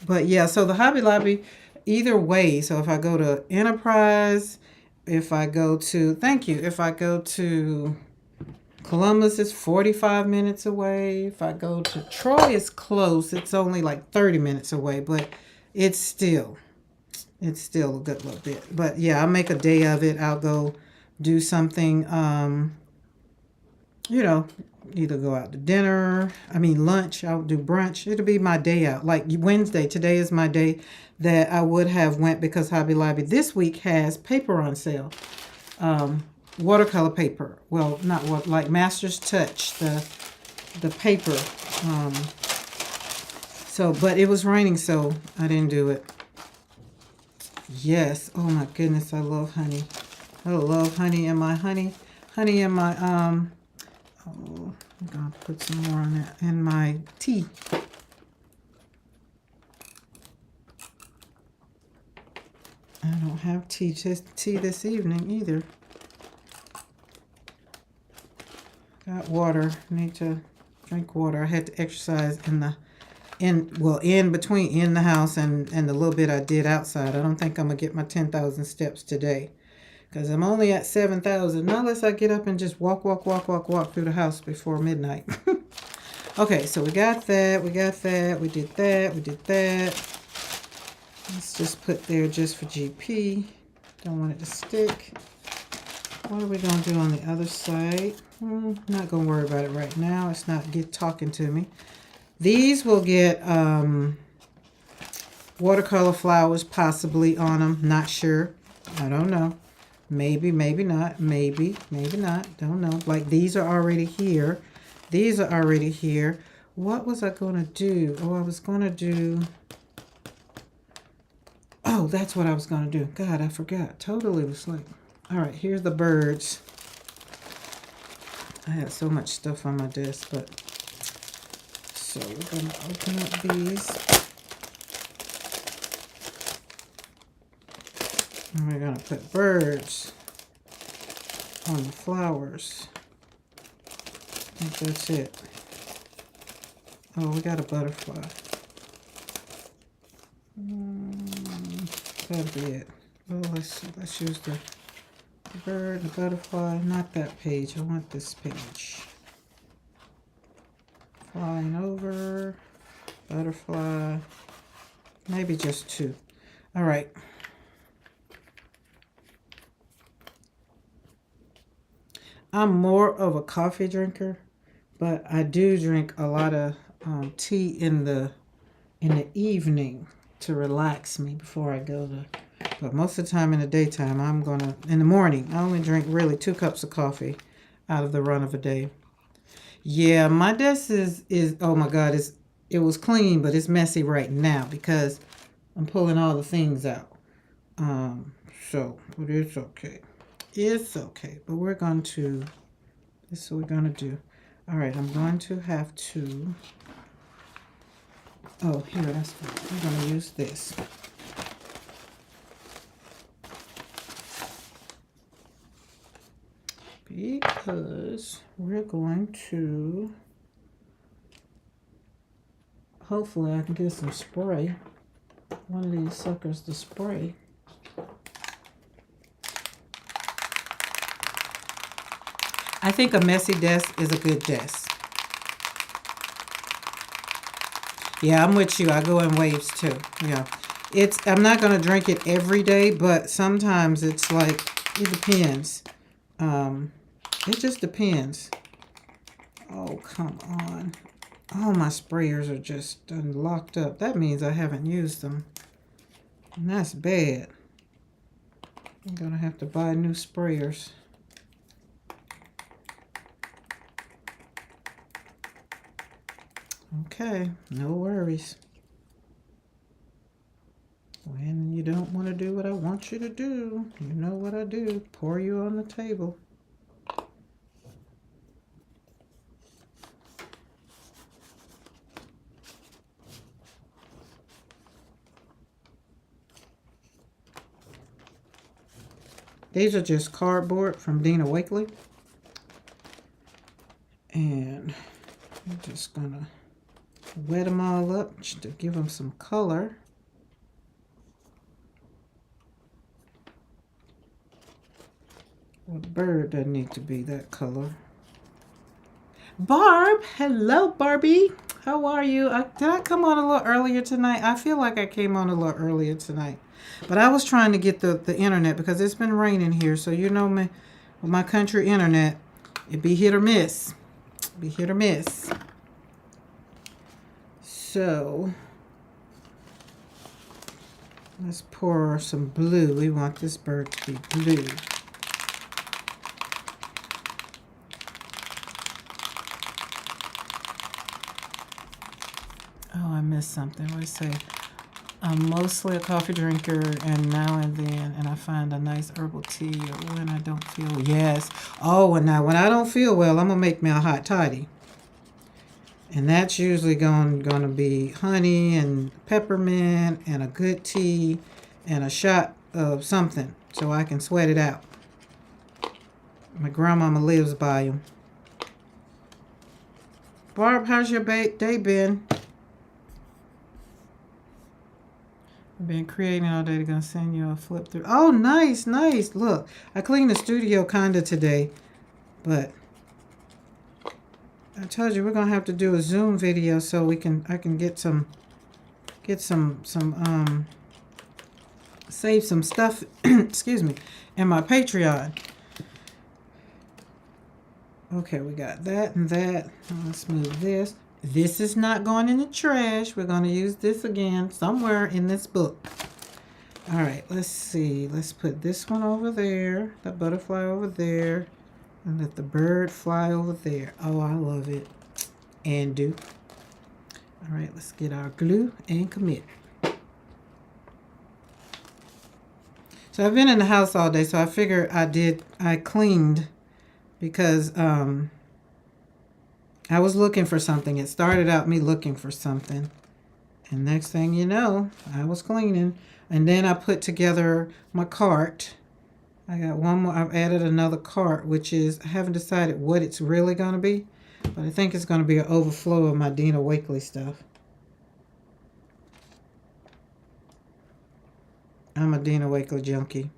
But yeah, so the Hobby Lobby, either way. So if I go to Enterprise, if I go to, thank you, if I go to Columbus, it's 45 minutes away. If I go to Troy, it's close. It's only like 30 minutes away, but it's still a good little bit. But yeah, I'll make a day of it. I'll go do something, you know, either go out to dinner, lunch, I'll do brunch. It'll be my day out. Like Wednesday, today is my day that I would have went, because Hobby Lobby this week has paper on sale. Watercolor paper. Well, not what, like Master's Touch, the paper. But it was raining, so I didn't do it. Yes. Oh my goodness, I love honey. I love honey in my honey in my oh, I'm gonna put some more on that in my tea. I don't have tea this evening either. Got water. Need to drink water. I had to exercise in the house and the little bit I did outside. I don't think I'm gonna get my 10,000 steps today, because I'm only at 7,000. Not unless I get up and just walk through the house before midnight. Okay, so we got that. We did that. Let's just put there just for GP. Don't want it to stick. What are we going to do on the other side? Not going to worry about it right now. It's not talking to me. These will get watercolor flowers possibly on them. Not sure. I don't know. Maybe, maybe not. Maybe, maybe not. Don't know. Like these are already here. These are already here. What was I going to do? Oh, I was going to do... Oh, that's what I was going to do. God, I forgot. Totally was like... All right, here's the birds. I had so much stuff on my desk, but... So we're going to open up these. And we're going to put birds on the flowers. I think that's it. Oh, we got a butterfly. That'll be it. Well, let's use the bird, the butterfly. Not that page. I want this page. Flying over, butterfly. Maybe just two. All right. I'm more of a coffee drinker, but I do drink a lot of tea in the evening to relax me before I go to. But most of the time in the daytime, in the morning, I only drink really 2 cups of coffee out of the run of a day. Yeah, my desk is oh my God, it was clean, but it's messy right now because I'm pulling all the things out. But it's okay. It's okay. But we're going to This is what we're going to do. All right, I'm going to have to... Oh, here, that's good. We're going to use this. Because we're going to... Hopefully I can get some spray. One of these suckers to spray. I think a messy desk is a good desk. Yeah, I'm with you. I go in waves too. Yeah. I'm not going to drink it every day, but sometimes it's like, it depends. It just depends. Oh, come on. All my sprayers are just locked up. That means I haven't used them. And that's bad. I'm going to have to buy new sprayers. Okay, no worries. When you don't want to do what I want you to do, you know what I do. Pour you on the table. These are just cardboard from Dina Wakley. And I'm just going to wet them all up just to give them some color. Well, the bird doesn't need to be that color. Barb, hello Barbie. How are you? Did I come on a little earlier tonight? I feel like I came on a little earlier tonight. But I was trying to get the internet because it's been raining here. So you know me, with my country internet, it'd be hit or miss. Be hit or miss. So let's pour some blue. We want this bird to be blue. Oh, I missed something. What did it say? I'm mostly a coffee drinker, and now and then, and I find a nice herbal tea or when I don't feel. Yes. Oh, and now when I don't feel well, I'm gonna make me a hot toddy, and that's usually going to be honey and peppermint and a good tea and a shot of something so I can sweat it out. My grandmama lives by them. Barb, how's your day been? I've been creating all day. They're going to send you a flip through. Oh, nice, nice. Look, I cleaned the studio kind of today, but I told you we're going to have to do a Zoom video so I can save some stuff, excuse me, in my Patreon. Okay, we got that and that. Let's move this. This is not going in the trash. We're going to use this again somewhere in this book. All right, let's see. Let's put this one over there, the butterfly over there, and let the bird fly over there. Oh, I love it. And do. All right, let's get our glue and commit. So I've been in the house all day, so I figured I cleaned because I was looking for something. It started out me looking for something. And next thing you know, I was cleaning. And then I put together my cart. I got one more. I've added another cart, which is, I haven't decided what it's really going to be. But I think it's going to be an overflow of my Dina Wakley stuff. I'm a Dina Wakley junkie.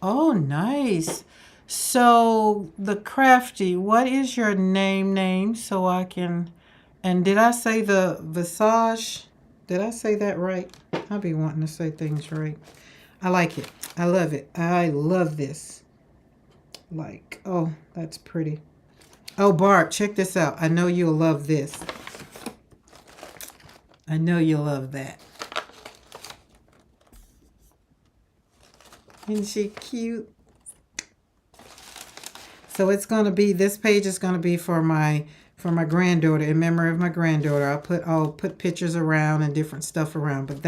Oh, nice. So, the Crafty, what is your name so I can... And did I say the Visage? Did I say that right? I'll be wanting to say things right. I like it. I love it. I love this. Like, oh, that's pretty. Oh, Barb, check this out. I know you'll love this. I know you'll love that. Isn't she cute? So it's going to be, this page is going to be for my for my granddaughter, in memory of my granddaughter. I'll put pictures around and different stuff around, but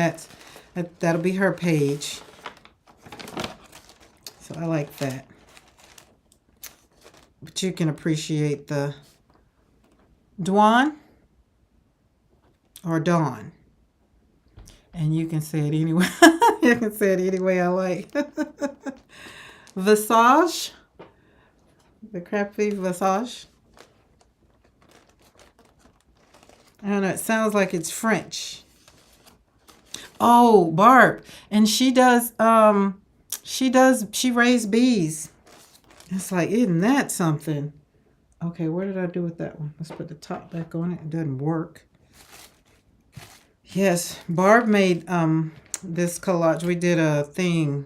that'll be her page. So I like that. But you can appreciate the Dwan or Dawn. And you can say it anyway. You can say it any way I like. Visage. The crappy visage. I don't know. It sounds like it's French. Oh, Barb. And she raised bees. It's like, isn't that something? Okay, what did I do with that one? Let's put the top back on it. It doesn't work. Yes, Barb made this collage. We did a thing.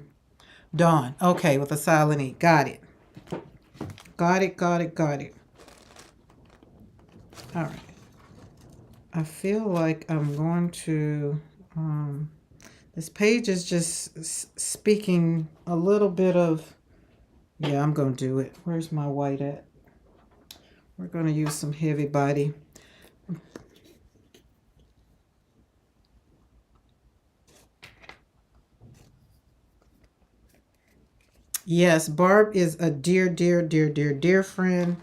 Dawn. Okay, with a silent E. Got it. Got it. All right. I feel like I'm going to, this page is just speaking a little bit of, yeah, I'm going to do it. Where's my white at? We're going to use some heavy body. Yes, Barb is a dear friend.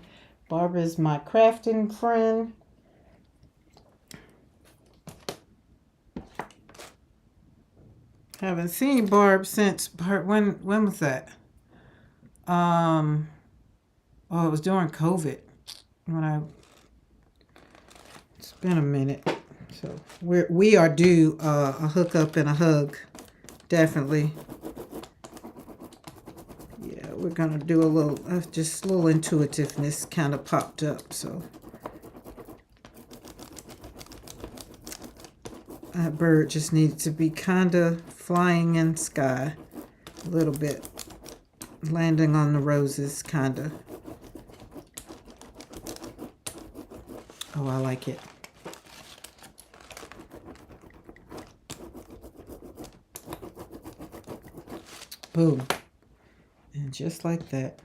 Barb is my crafting friend. Haven't seen Barb since when was that? Oh, it was during COVID. It's been a minute. So we are due a hookup and a hug. Definitely. Yeah, we're gonna do a little just a little intuitiveness kind of popped up, so that bird just needed to be kind of flying in sky a little bit, landing on the roses, kind of. Oh, I like it. Boom. And just like that.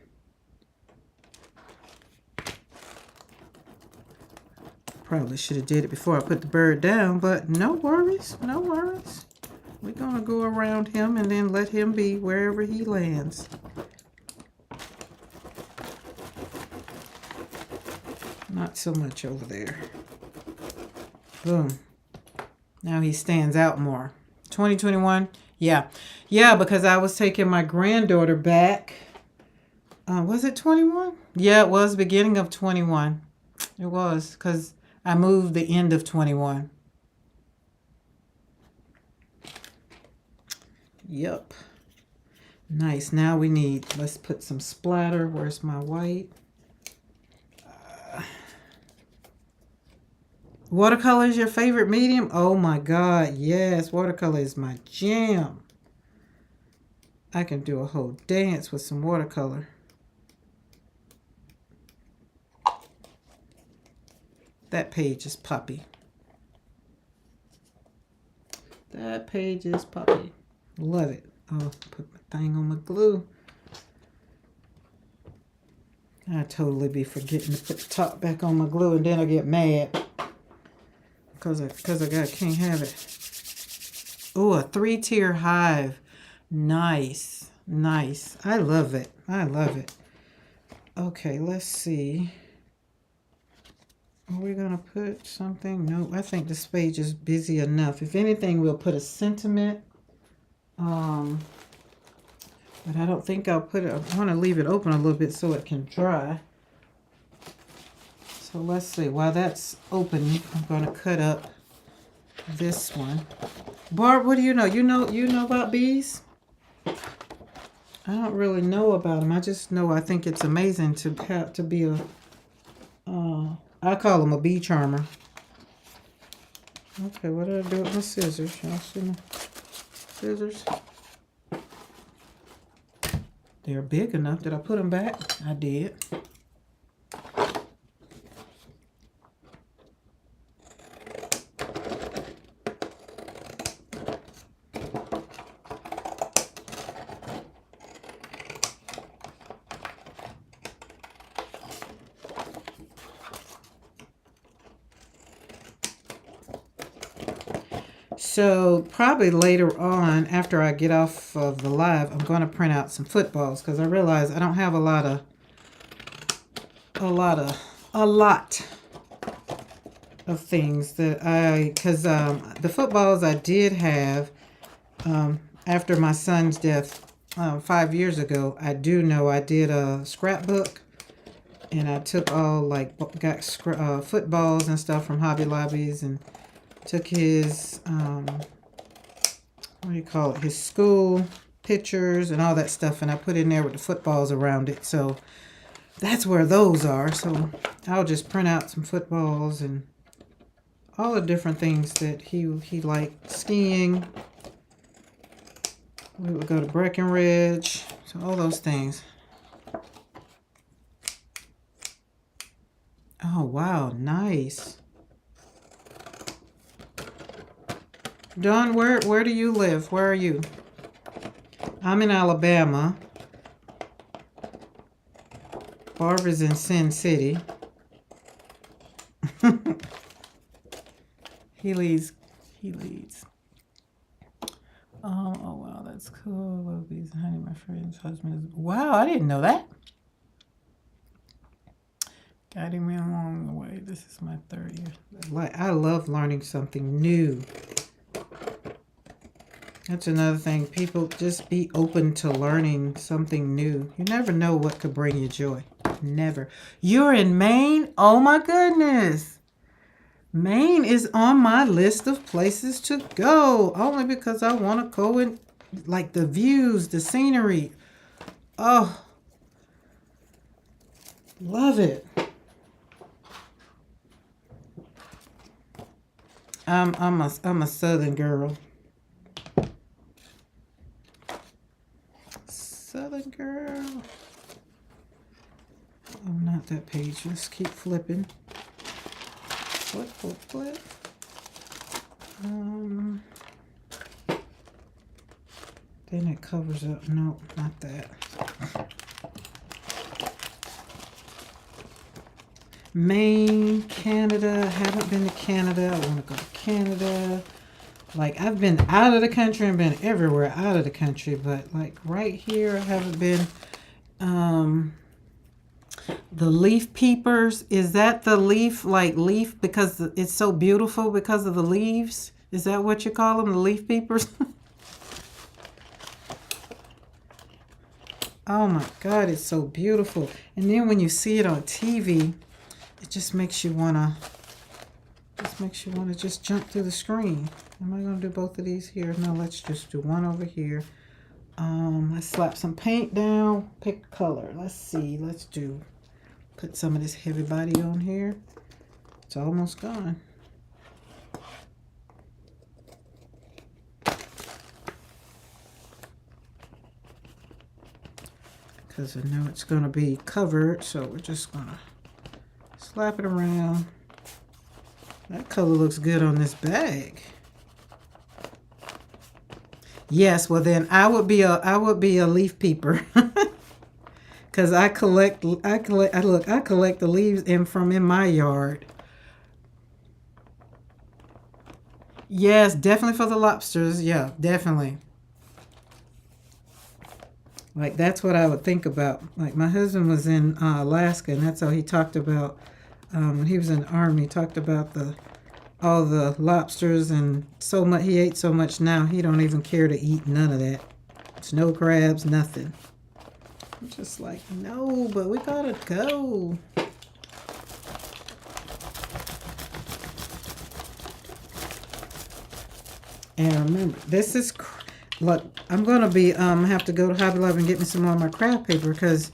Probably should have did it before I put the bird down, but no worries, no worries. We're gonna go around him and then let him be wherever he lands. Not so much over there. Boom. Now he stands out more. 2021, yeah. Yeah, because I was taking my granddaughter back. Was it 21? Yeah, it was beginning of 21. It was, because I moved the end of 21. Yep. Nice. Now we need, let's put some splatter. Where's my white? Watercolor is your favorite medium? Oh my God, yes. Watercolor is my jam. I can do a whole dance with some watercolor. That page is puppy. That page is puppy. Love it. Oh, put my thing on my glue. I totally be forgetting to put the top back on my glue, and then I get mad because I can't have it. Oh, a 3-tier hive. Nice. Nice. I love it. I love it. Okay, let's see. Are we going to put something? No, I think this page is busy enough. If anything, we'll put a sentiment. But I don't think I'll put it. I want to leave it open a little bit so it can dry. So let's see. While that's open, I'm going to cut up this one. Barb, what do you know? You know about bees? I don't really know about them. I just know I think it's amazing to have to be a I call them a bee charmer. Okay, what did I do with my scissors? Y'all see my scissors? They're big enough. Did I put them back? I did. So probably later on, after I get off of the live, I'm going to print out some footballs because I realize I don't have a lot of things that because the footballs I did have after my son's death 5 years ago, I do know I did a scrapbook. And I took all, got footballs and stuff from Hobby Lobbies and took his, what do you call it, his school pictures and all that stuff. And I put in there with the footballs around it. So that's where those are. So I'll just print out some footballs and all the different things that he liked. Skiing. We would go to Breckenridge. So all those things. Oh, wow. Nice. Dawn, where do you live? Where are you? I'm in Alabama. Barbara's in Sin City. He leads. Oh, wow. That's cool. Love these honey, my friend's husband is... Wow, I didn't know that. Guiding me along the way. This is my 3rd year. I love learning something new. That's another thing. People just be open to learning something new. You never know what could bring you joy. Never. You're in Maine? Oh my goodness. Maine is on my list of places to go. Only because I want to go and like the views, the scenery. Oh. Love it. I'm a Southern girl. Southern girl. Oh, not that page. Let's keep flipping. Flip. Then it covers up. No, not that. Maine, Canada. Haven't been to Canada. I want to go to Canada. Like, I've been out of the country and been everywhere out of the country, but like right here, I haven't been. The leaf peepers, is that the leaf because it's so beautiful because of the leaves? Is that what you call them, the leaf peepers? Oh my God, it's so beautiful. And then when you see it on TV, it just makes you wanna just jump through the screen. Am I gonna do both of these here? No, let's just do one over here. Let's slap some paint down, pick a color. Let's see, put some of this heavy body on here. It's almost gone. Because I know it's gonna be covered, so we're just gonna slap it around. That color looks good on this bag. Yes, well then I would be a leaf peeper. Cause I collect the leaves in my yard. Yes, definitely for the lobsters. Yeah, definitely. Like, that's what I would think about. Like, my husband was in Alaska, and that's how he talked about, when he was in the Army, he talked about all the lobsters and so much. He ate so much now, he don't even care to eat none of that. Snow crabs, nothing. I'm just like, no, but we gotta go. And remember, this is... Look, I'm going to be, have to go to Hobby Lobby and get me some more of my craft paper because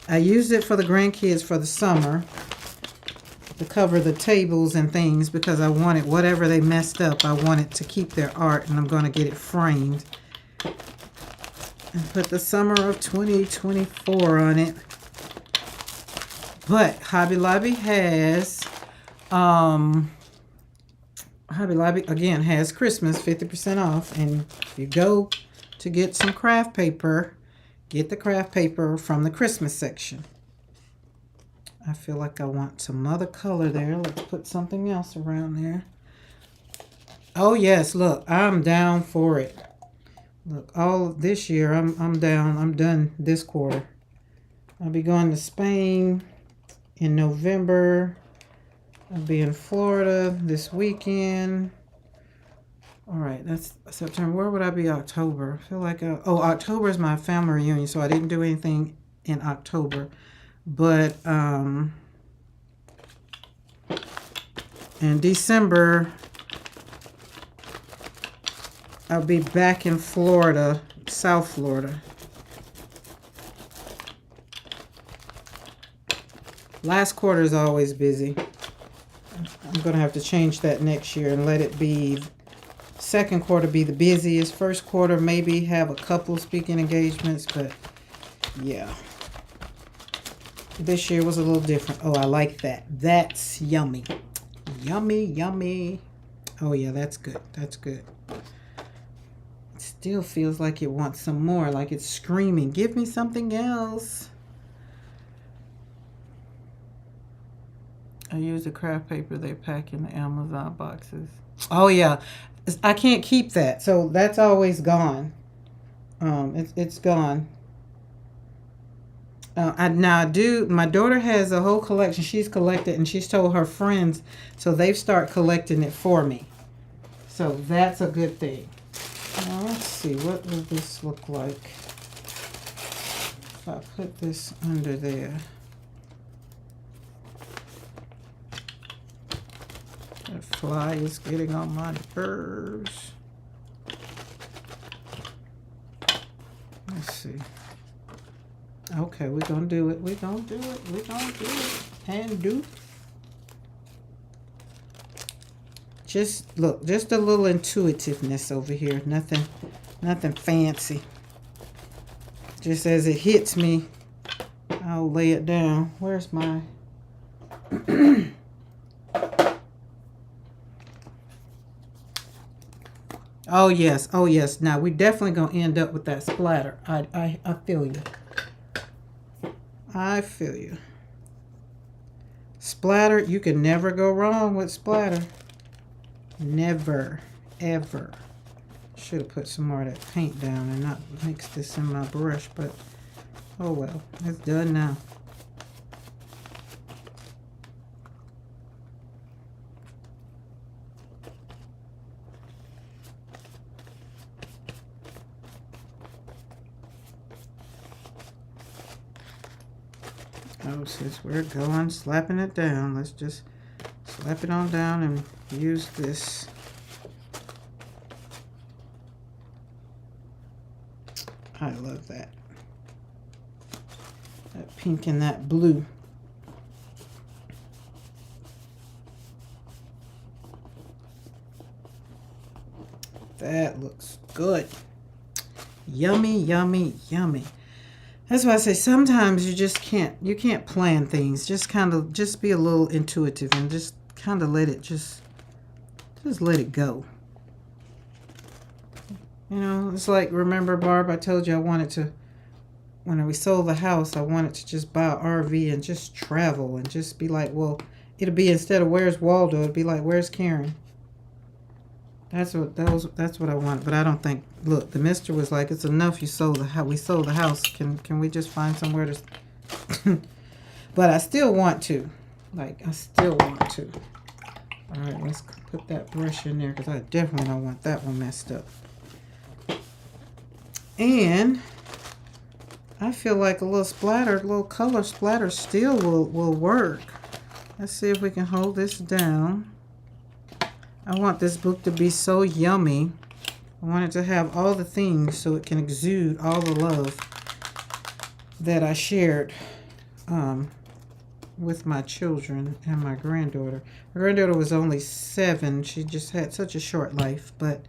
I used it for the grandkids for the summer to cover the tables and things because I wanted, whatever they messed up, I wanted to keep their art, and I'm going to get it framed and put the summer of 2024 on it. But Hobby Lobby has, Hobby Lobby, again, has Christmas 50% off. And if you go to get some craft paper, get the craft paper from the Christmas section. I feel like I want some other color there. Let's put something else around there. Oh yes, look, I'm down for it. Look, all this year I'm down. I'm done this quarter. I'll be going to Spain in November. I'll be in Florida this weekend. All right, that's September. Where would I be October? I feel like, October is my family reunion, so I didn't do anything in October. But in December, I'll be back in Florida, South Florida. Last quarter is always busy. I'm going to have to change that next year and let it be second quarter be the busiest. First quarter maybe have a couple speaking engagements, but yeah. This year was a little different. Oh, I like that. That's yummy. Yummy, yummy. Oh yeah, that's good. That's good. It still feels like it wants some more, like it's screaming, give me something else. I use the craft paper they pack in the Amazon boxes. Oh yeah, I can't keep that, so that's always gone. It's gone. My daughter has a whole collection. She's collected, and she's told her friends, so they've started collecting it for me. So that's a good thing. Now let's see, what will this look like if I put this under there? That fly is getting on my nerves. Let's see. Okay, we're going to do it. We're going to do it. We're going to do it. And do. Just look, just a little intuitiveness over here. Nothing fancy. Just as it hits me, I'll lay it down. Where's my... Oh yes, oh yes. Now we're definitely gonna end up with that splatter. I feel you. I feel you. Splatter, you can never go wrong with splatter. Never, ever. Should have put some more of that paint down and not mix this in my brush, but oh well, it's done now. Oh, since we're going slapping it down, let's just slap it on down and use this. I love that. That pink and that blue. That looks good. Yummy, yummy, yummy. That's why I say sometimes you can't plan things. Just be a little intuitive and just kind of let it just let it go. You know, it's like, remember, Barb, I told you when we sold the house, I wanted to just buy an RV and just travel and just be like, well, it'll be, instead of where's Waldo, it'll be like, where's Karen? That's what I wanted, but I don't think. Look, the mister was like, "It's enough. We sold the house. Can we just find somewhere to?" But I still want to. I still want to. All right, let's put that brush in there because I definitely don't want that one messed up. And I feel like a little color splatter still will work. Let's see if we can hold this down. I want this book to be so yummy. I want it to have all the things so it can exude all the love that I shared with my children and my granddaughter. My granddaughter was only 7. She just had such a short life, but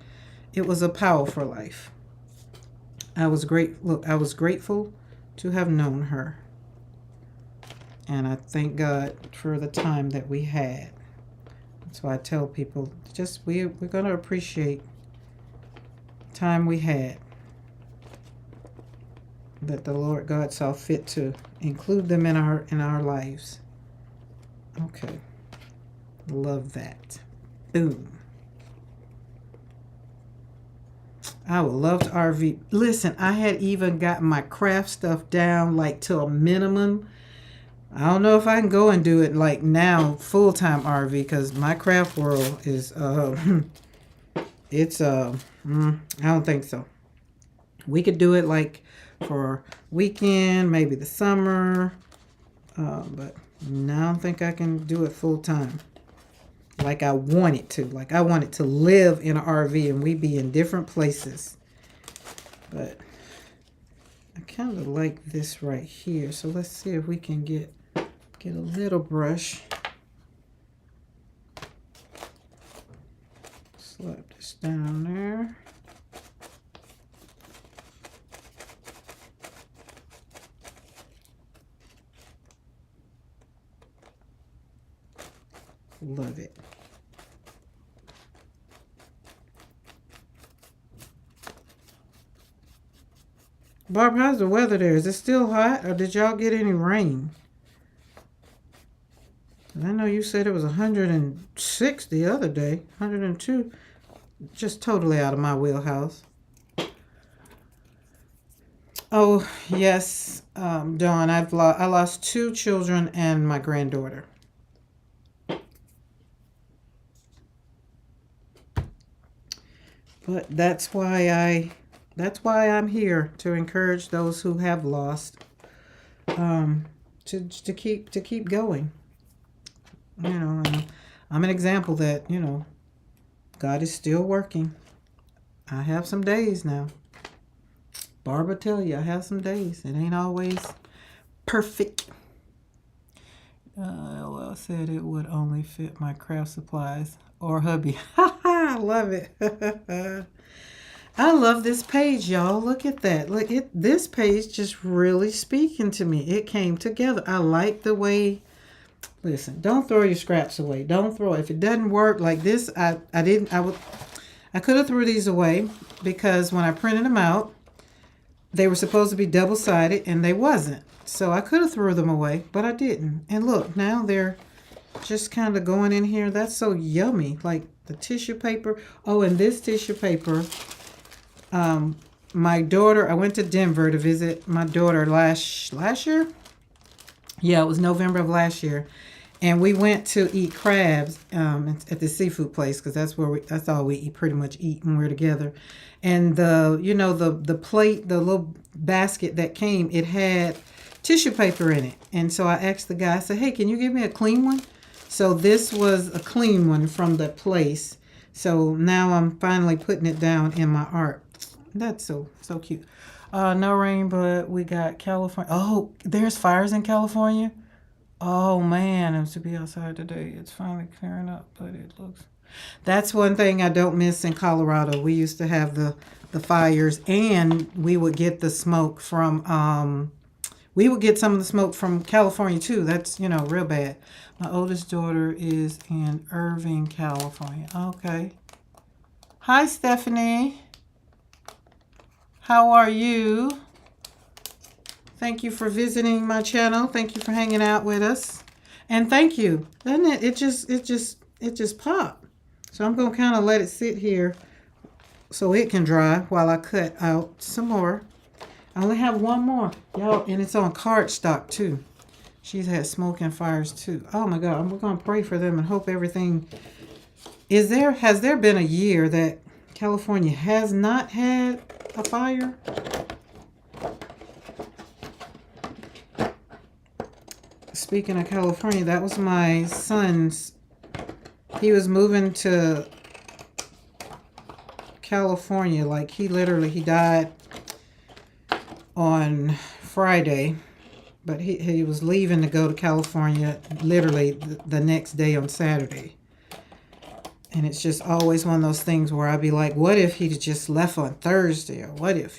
it was a powerful life. I was grateful to have known her. And I thank God for the time that we had. That's why I tell people, we're going to appreciate the time we had, that the Lord God saw fit to include them in our lives. Okay. Love that. Boom. I would love to RV. Listen, I had even got my craft stuff down like to a minimum. I don't know if I can go and do it like now full-time RV because my craft world is it's I don't think so. We could do it like for weekend, maybe the summer, but no, I don't think I can do it full-time like I want it to. Like I want it to live in an RV and we be in different places. But I kind of like this right here. So let's see if we can get a little brush. Slap this down there. Love it. Barb, how's the weather there? Is it still hot or did y'all get any rain? I know you said it was 106 the other day, 102. Just totally out of my wheelhouse. Oh, yes, Dawn, I lost 2 children and my granddaughter. But that's why I'm here, to encourage those who have lost, to keep going. You know, and I'm an example that, you know, God is still working. I have some days now. Barbara tell you, I have some days. It ain't always perfect. LL said it would only fit my craft supplies or hubby. I love it. I love this page, y'all. Look at that. Look at this page, just really speaking to me. It came together. I like the way. Listen, don't throw your scraps away. Don't throw it. If it doesn't work like this, I could have threw these away because when I printed them out, they were supposed to be double-sided and they wasn't. So I could have threw them away, but I didn't. And look, now they're just kind of going in here. That's so yummy. Like the tissue paper. Oh, and this tissue paper, my daughter, I went to Denver to visit my daughter last year. Yeah, it was November of last year. And we went to eat crabs at the seafood place because that's all we eat, pretty much eat when we're together. And the plate, the little basket that came, it had tissue paper in it. And so I asked the guy, I said, hey, can you give me a clean one? So this was a clean one from the place. So now I'm finally putting it down in my art. That's so cute. No rain, but we got California. Oh, there's fires in California. Oh man, it was to be outside today. It's finally clearing up, but it looks. That's one thing I don't miss in Colorado. We used to have the fires, and we would get the smoke from. We would get some of the smoke from California too. That's real bad. My oldest daughter is in Irving, California. Okay. Hi, Stephanie. How are you? Thank you for visiting my channel. Thank you for hanging out with us. And thank you. Doesn't it? It just popped. So I'm going to kind of let it sit here so it can dry while I cut out some more. I only have one more, y'all, and it's on cardstock too. She's had smoke and fires too. Oh my God, we're going to pray for them and hope everything. Has there been a year that California has not had a fire? Speaking of California, that was my son's. He was moving to California. Like he died on Friday, but he was leaving to go to California literally the next day on Saturday. And it's just always one of those things where I'd be like, what if he'd just left on Thursday, or what if,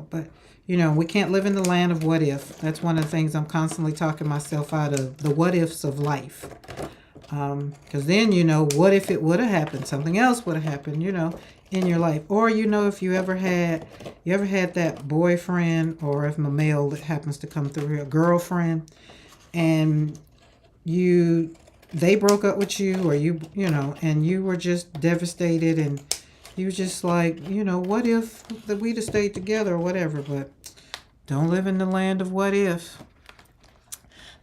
but we can't live in the land of what if. That's one of the things I'm constantly talking myself out of, the what ifs of life. Because then, what if it would have happened? Something else would have happened, in your life. Or, if you ever had that boyfriend, or if I'm a male that happens to come through here, a girlfriend, and they broke up with you, or and you were just devastated, and He was just like, you know, what if we'd have stayed together or whatever, but don't live in the land of what if.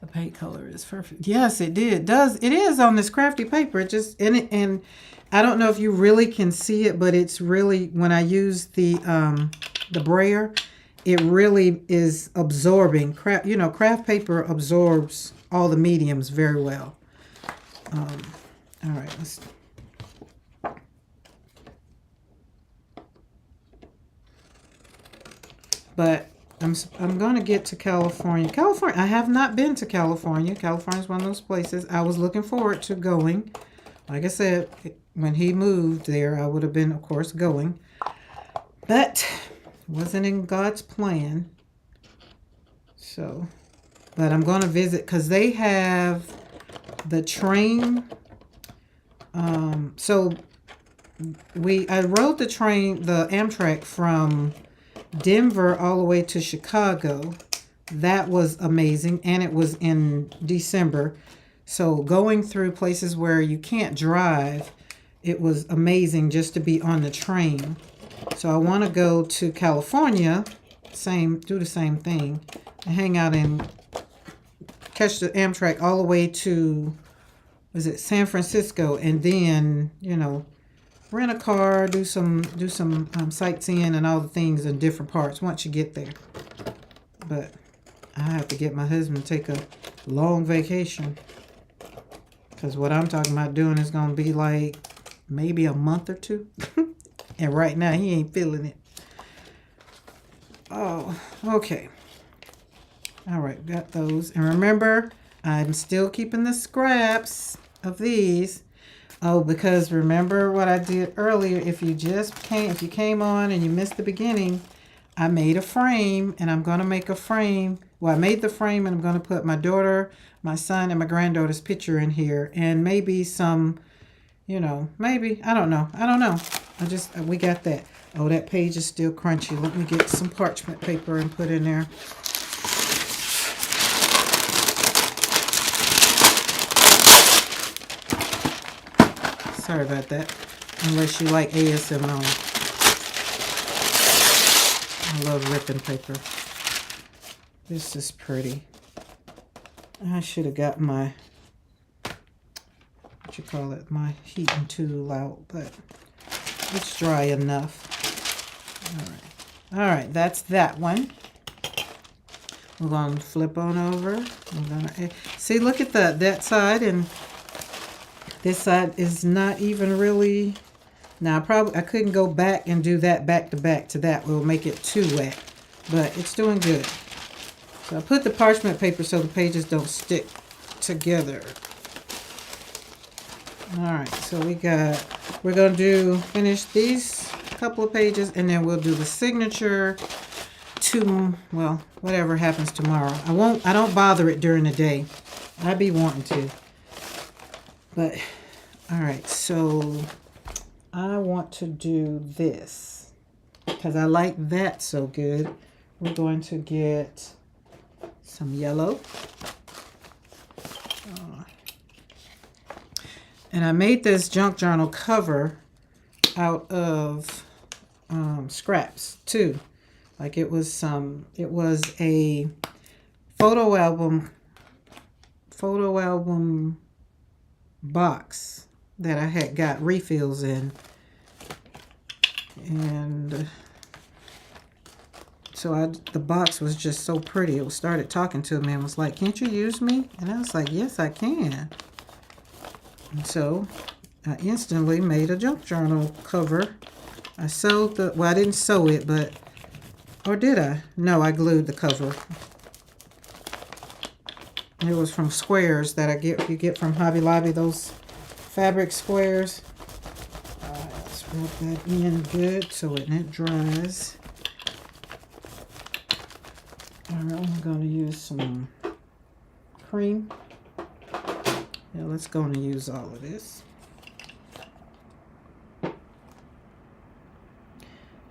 The paint color is perfect. Yes, it did. It is on this crafty paper. It just and I don't know if you really can see it, but it's really, when I use the brayer, it really is absorbing. Craft paper absorbs all the mediums very well. All right, let's. But I'm going to get to California. I have not been to California. California is one of those places I was looking forward to going. Like I said, when he moved there, I would have been, of course, going. But it wasn't in God's plan. So, but I'm going to visit because they have the train. So I rode the train, the Amtrak from Denver all the way to Chicago. That was amazing, and it was in December. So going through places where you can't drive, it was amazing just to be on the train. So I want to go to California, do the same thing, and hang out and catch the Amtrak all the way to, was it San Francisco, and then, you know, rent a car, do some sightseeing and all the things in different parts once you get there. But I have to get my husband to take a long vacation, because what I'm talking about doing is going to be like maybe a month or two. And right now he ain't feeling it. Oh, okay. All right, got those. And remember, I'm still keeping the scraps of these. Oh, because remember what I did earlier. If you came on and you missed the beginning, I made a frame, and I'm going to make a frame. Well, I made the frame, and I'm going to put my daughter, my son, and my granddaughter's picture in here, and maybe some, you know, maybe, I don't know. We got that. Oh, that page is still crunchy. Let me get some parchment paper and put in there. Sorry about that. Unless you like ASMR. I love ripping paper. This is pretty. I should have got my, my heating tool out, but it's dry enough. All right, that's that one. We're going to flip on over. I'm going to see, look at that side, and this side is not even really. Now I couldn't go back and do that back to back to that. We'll make it too wet, but it's doing good. So I put the parchment paper so the pages don't stick together. All right, so we're going to finish these couple of pages, and then we'll do the signature well, whatever happens tomorrow. I don't bother it during the day. I be wanting to. But, all right, so I want to do this because I like that so good. We're going to get some yellow. And I made this junk journal cover out of scraps too. Like it was a photo album box that I had got refills in. And so the box was just so pretty. It started talking to me and was like, "Can't you use me?" And I was like, "Yes, I can." And so I instantly made a junk journal cover. I sewed I didn't sew it, or did I? No, I glued the cover. It was from squares that you get from Hobby Lobby, those fabric squares. Let's rub that in good so when it dries. All right, I'm going to use some cream. Yeah, let's go and use all of this.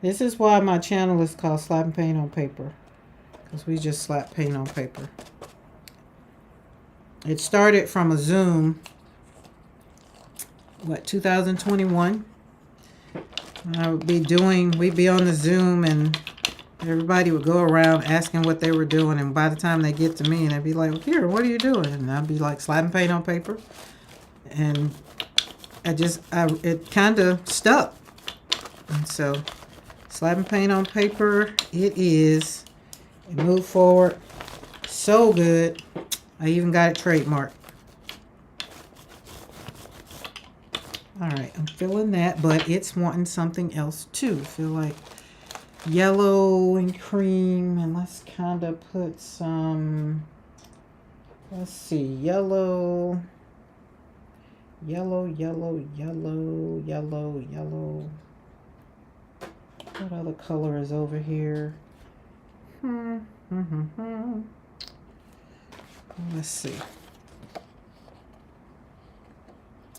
This is why my channel is called Slapping Paint on Paper, because we just slap paint on paper. It started from a Zoom, 2021? we'd be on the Zoom and everybody would go around asking what they were doing. And by the time they get to me, and they'd be like, here, what are you doing? And I'd be like, slapping paint on paper. And it kind of stuck. And so, slapping paint on paper, it is. It moved forward so good. I even got it trademarked. All right, I'm feeling that, but it's wanting something else too. I feel like yellow and cream, and let's kind of put some, let's see, yellow. What other color is over here? Let's see.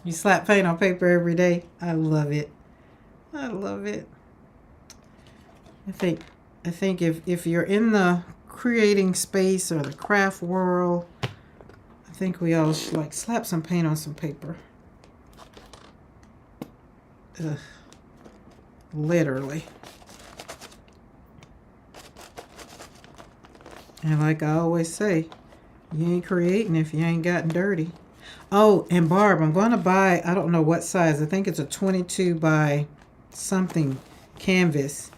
You slap paint on paper every day. I love it. I love it. I think if you're in the creating space or the craft world, I think we all should like slap some paint on some paper. Ugh. Literally. And like I always say, you ain't creating if you ain't gotten dirty. Oh, and Barb, I'm going to buy, I don't know what size. I think it's a 22 by something canvas.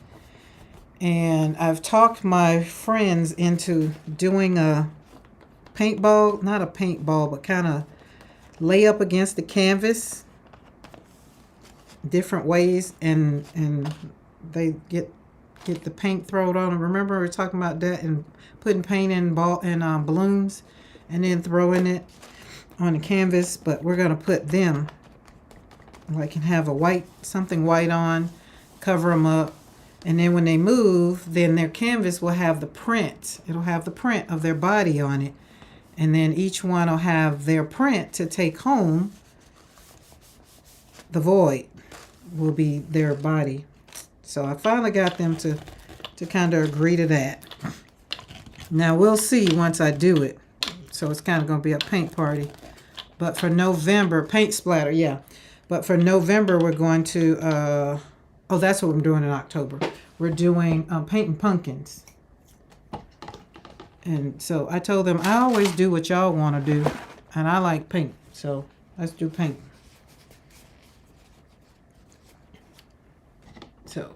And I've talked my friends into doing a paintball, not a paintball, but kind of lay up against the canvas different ways, and they get the paint thrown on them. Remember we were talking about that, and putting paint in balloons and then throwing it on the canvas. But we're going to put them like and have something white on, cover them up, and then when they move, then their canvas will have the print. It'll have the print of their body on it, and then each one will have their print to take home. The void will be their body. So I finally got them to kind of agree to that. Now we'll see once I do it. So it's kind of going to be a paint party. But for November, paint splatter, yeah. But for November, we're going to, oh, that's what I'm doing in October. We're doing painting pumpkins. And so I told them, I always do what y'all want to do. And I like paint. So let's do paint. So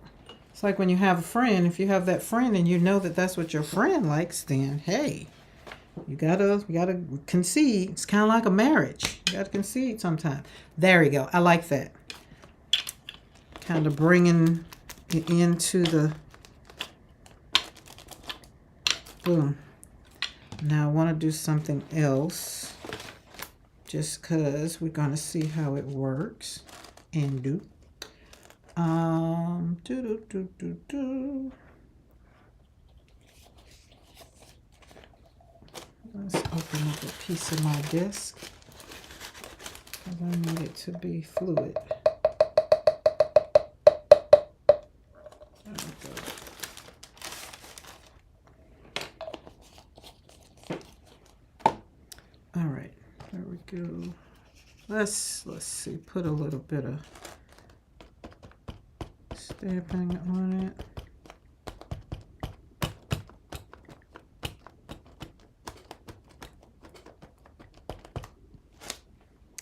it's like when you have a friend, if you have that friend and you know that that's what your friend likes, then hey, you gotta concede. It's kind of like a marriage. You gotta concede sometime. There we go. I like that. Kind of bringing it into the boom. Now I want to do something else, just because we're gonna see how it works and do. Let's open up a piece of my disc because I need it to be fluid. There we go. All right, there we go. Let's see. Put a little bit of stamping on it.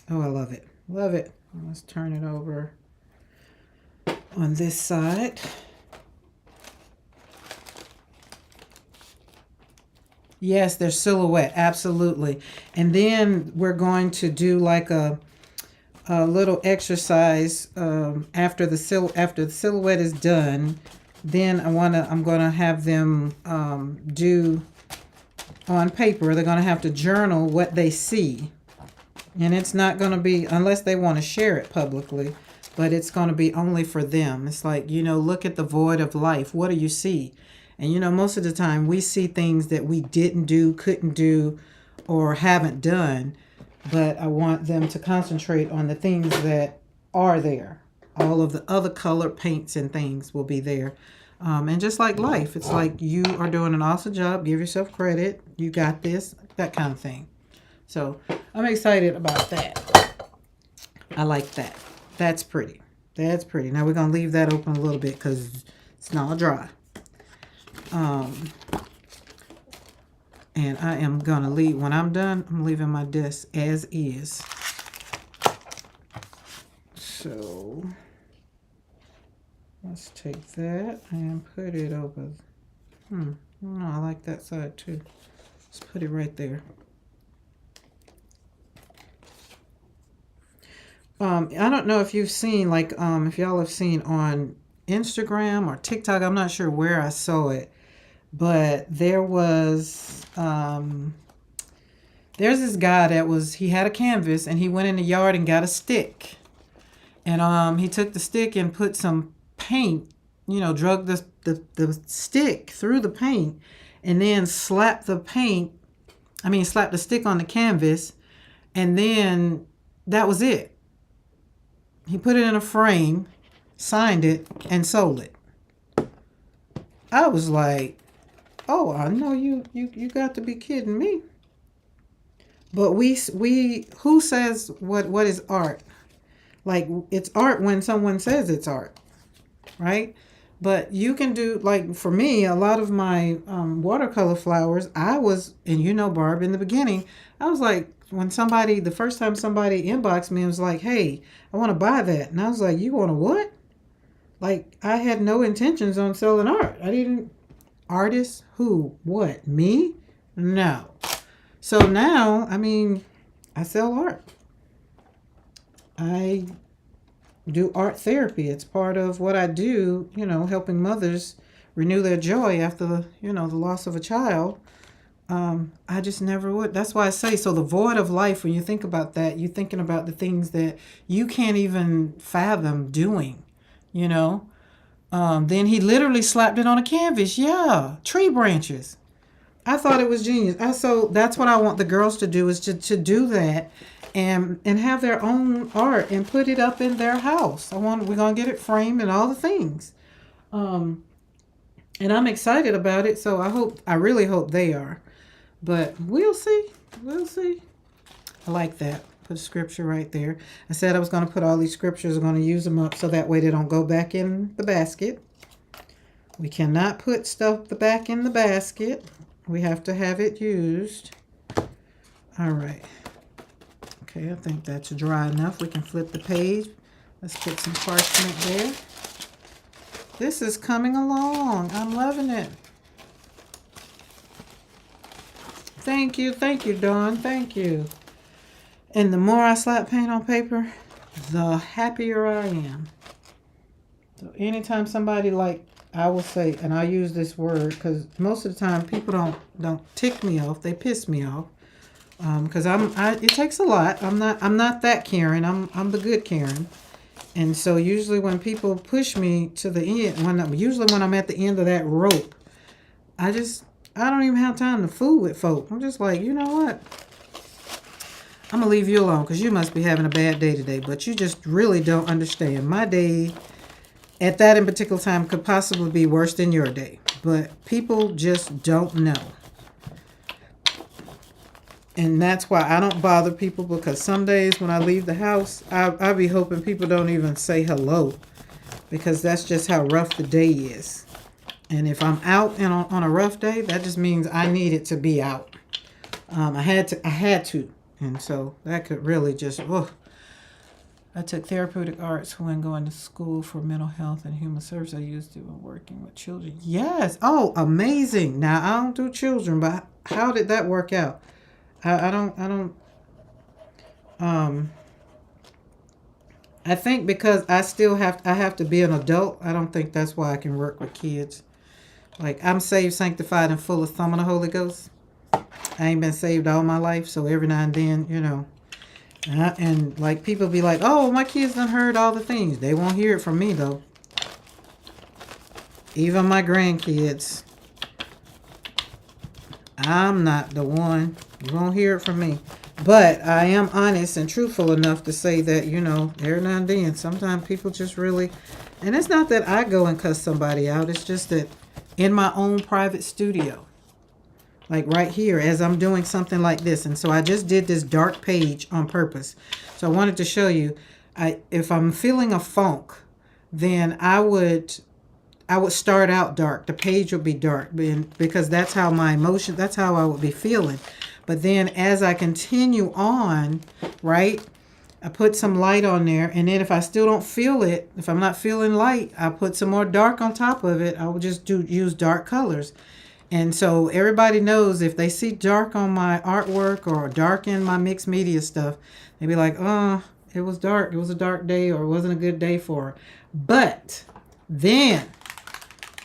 Oh, I love it. Love it. Let's turn it over on this side. Yes, they're silhouette. Absolutely. And then we're going to do like a little exercise after the silhouette is done. Then I'm gonna have them do on paper. They're gonna have to journal what they see, and it's not gonna be unless they want to share it publicly, but it's gonna be only for them. It's like, look at the void of life. What do you see? And most of the time we see things that we didn't do, couldn't do, or haven't done. But I want them to concentrate on the things that are there. All of the other colored paints and things will be there. And just like life, it's like you are doing an awesome job. Give yourself credit. You got this, that kind of thing. So I'm excited about that. I like that. That's pretty. That's pretty. Now we're going to leave that open a little bit because it's not dry. And I am going to leave, when I'm done, I'm leaving my desk as is. So let's take that and put it over. No, I like that side too. Let's put it right there. I don't know if you've seen, like, if y'all have seen on Instagram or TikTok, I'm not sure where I saw it, but there was, there's this guy that he had a canvas and he went in the yard and got a stick. And he took the stick and put some paint, you know, drug the stick through the paint and then slapped the stick on the canvas, and then that was it. He put it in a frame, signed it, and sold it. I was like, oh, I know you got to be kidding me. But we who says what is art? Like, it's art when someone says it's art, right? But you can do, like, for me, a lot of my watercolor flowers, and you know, Barb, in the beginning, I was like, the first time somebody inboxed me and was like, hey, I want to buy that. And I was like, you want to what? Like, I had no intentions on selling art. Artists? Who? What? Me? No. So now, I mean, I sell art. I do art therapy. It's part of what I do, you know, helping mothers renew their joy after the loss of a child. I just never would. That's why I say, so the void of life, when you think about that, you're thinking about the things that you can't even fathom doing, you know. Then he literally slapped it on a canvas. Yeah, tree branches. I thought it was genius. So that's what I want the girls to do, is to do that and have their own art and put it up in their house. We're going to get it framed and all the things. And I'm excited about it. So I really hope they are. But we'll see. We'll see. I like that. Put a scripture right there. I said I was going to put all these scriptures. I'm going to use them up so that way they don't go back in the basket. We cannot put stuff back in the basket. We have to have it used. All right. Okay, I think that's dry enough. We can flip the page. Let's put some parchment there. This is coming along. I'm loving it. Thank you, Dawn. Thank you. And the more I slap paint on paper, the happier I am. So anytime somebody, like, I will say, and I use this word because most of the time people don't tick me off, they piss me off. Because it takes a lot. I'm not that Karen. I'm the good Karen. And so usually when people push me to the end, when I'm at the end of that rope, I don't even have time to fool with folk. I'm just like, you know what? I'm going to leave you alone because you must be having a bad day today. But you just really don't understand. My day at that in particular time could possibly be worse than your day. But people just don't know. And that's why I don't bother people, because some days when I leave the house, I be hoping people don't even say hello, because that's just how rough the day is. And if I'm out and on a rough day, that just means I needed to be out. I had to. And so that could really just, I took therapeutic arts when going to school for mental health and human service. I used it when working with children. Yes. Oh, amazing. Now, I don't do children, but how did that work out? I think because I have to be an adult. I don't think that's why I can work with kids. Like, I'm saved, sanctified, and full of thumb of the Holy Ghost. I ain't been saved all my life, so every now and then, you know. And like, people be like, oh, my kids done heard all the things. They won't hear it from me, though. Even my grandkids. I'm not the one. You won't hear it from me. But I am honest and truthful enough to say that, you know, every now and then, sometimes people just really, and it's not that I go and cuss somebody out. It's just that in my own private studio, like right here, as I'm doing something like this. And so I just did this dark page on purpose. So I wanted to show you, if I'm feeling a funk, then I would start out dark. The page would be dark because that's how my emotion, that's how I would be feeling. But then as I continue on, right, I put some light on there, and then if I still don't feel it, if I'm not feeling light, I put some more dark on top of it. I will just use dark colors. And so everybody knows if they see dark on my artwork or dark in my mixed media stuff, they be like, oh, it was dark. It was a dark day, or it wasn't a good day for her. But then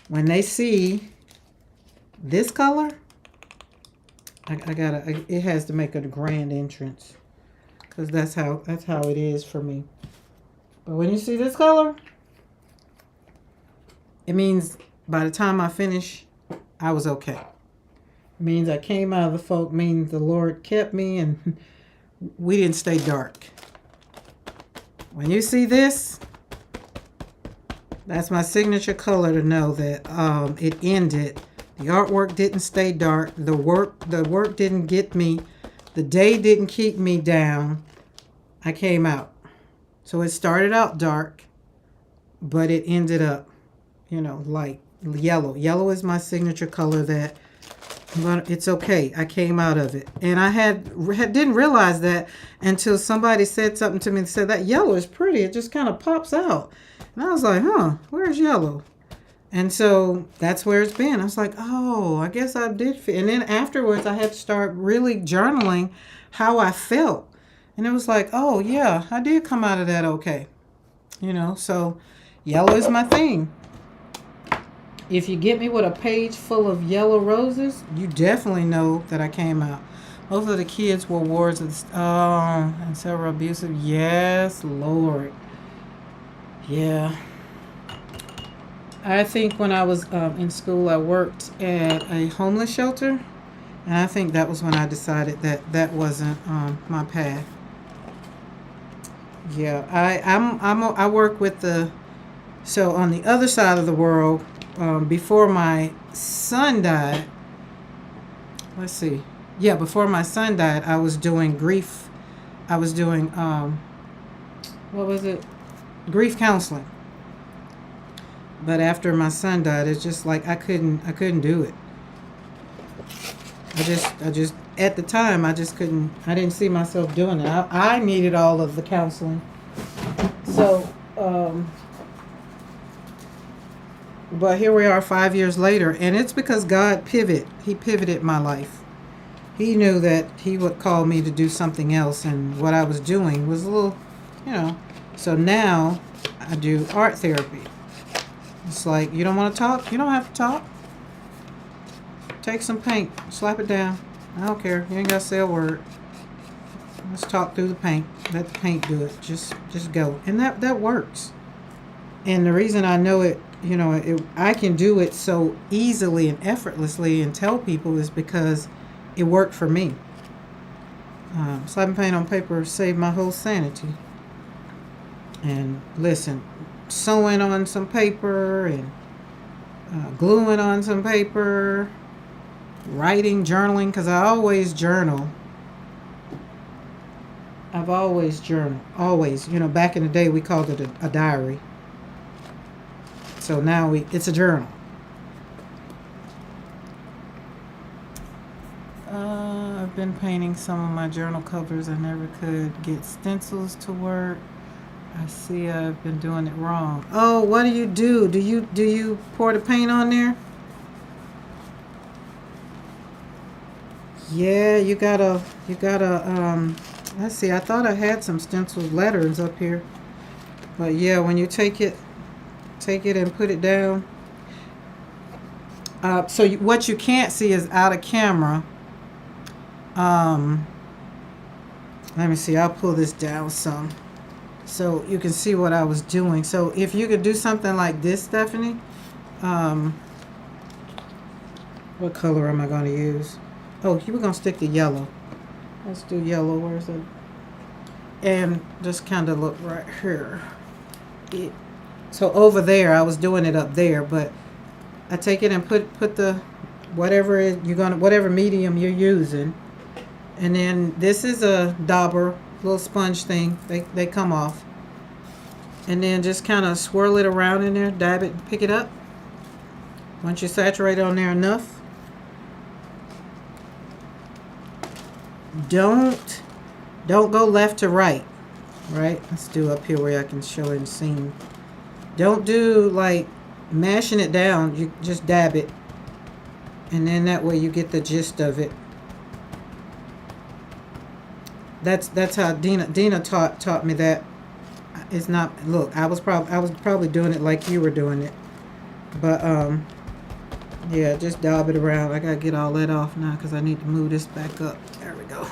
when they see this color, it has to make a grand entrance, because that's how it is for me. But when you see this color, it means by the time I finish, I was okay. It means I came out of the fog, means the Lord kept me and we didn't stay dark. When you see this, that's my signature color to know that it ended. The artwork didn't stay dark. The work didn't get me. The day didn't keep me down. I came out. So it started out dark, but it ended up, light yellow. Yellow is my signature color but it's okay. I came out of it. And I didn't realize that until somebody said something to me and said, that yellow is pretty. It just kind of pops out. And I was like, where's yellow? And so that's where it's been. I was like, oh, I guess I did. And then afterwards, I had to start really journaling how I felt. And it was like, oh, yeah, I did come out of that okay. So yellow is my thing. If you get me with a page full of yellow roses, you definitely know that I came out. Most of the kids were wards of and several abusive. Yes, Lord. Yeah. I think when I was in school, I worked at a homeless shelter. And I think that was when I decided that wasn't my path. Yeah, I work with so on the other side of the world, before my son died, before my son died, I was doing grief. I was doing, grief counseling. But after my son died, it's just like I couldn't do it. I just at the time, I didn't see myself doing it. I needed all of the counseling. So, but here we are 5 years later, and it's because God He pivoted my life. He knew that He would call me to do something else, and what I was doing was a little, So now I do art therapy. It's like, you don't want to talk? You don't have to talk. Take some paint, slap it down. I don't care. You ain't got to say a word. Let's talk through the paint. Let the paint do it. Just go. And that works. And the reason I know it, I can do it so easily and effortlessly and tell people is because it worked for me. Slapping paint on paper saved my whole sanity. And listen, sewing on some paper and gluing on some paper, writing, journaling, because I always journal. I've always journaled. Always. Back in the day we called it a diary. So now it's a journal. I've been painting some of my journal covers. I never could get stencils to work. I see I've been doing it wrong. Oh, what do you do? Do you pour the paint on there? Yeah, you gotta, let's see, I thought I had some stenciled letters up here. But yeah, when you take it and put it down. So what you can't see is out of camera. Let me see, I'll pull this down some so you can see what I was doing. So if you could do something like this, Stephanie, what color am I going to use? Oh, you were going to stick the yellow. Let's do yellow. Where's it? And just kind of look right here. So over there, I was doing it up there, but I take it and put the whatever medium you're using. And then this is a dauber, little sponge thing. They come off. And then just kind of swirl it around in there, dab it, pick it up. Once you saturate on there enough, don't go left to right. Right? Let's do up here where I can show it and see. Don't do like mashing it down. You just dab it, and then that way you get the gist of it. That's how Dina taught me that. It's not, look, I was probably doing it like you were doing it, but yeah, just dab it around. I gotta get all that off now because I need to move this back up. There we go.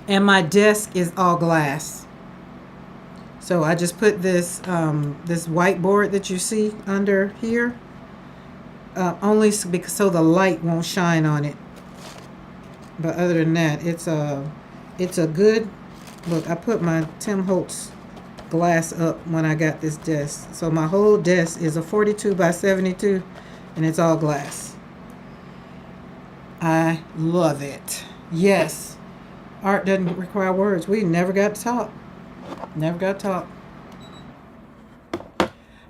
And my desk is all glass, so I just put this this whiteboard that you see under here only because so the light won't shine on it. But other than that, it's a good look. I put my Tim Holtz glass up when I got this desk, so my whole desk is a 42 by 72, and it's all glass. I love it. Yes. Art doesn't require words. We never got to talk. Never got to talk.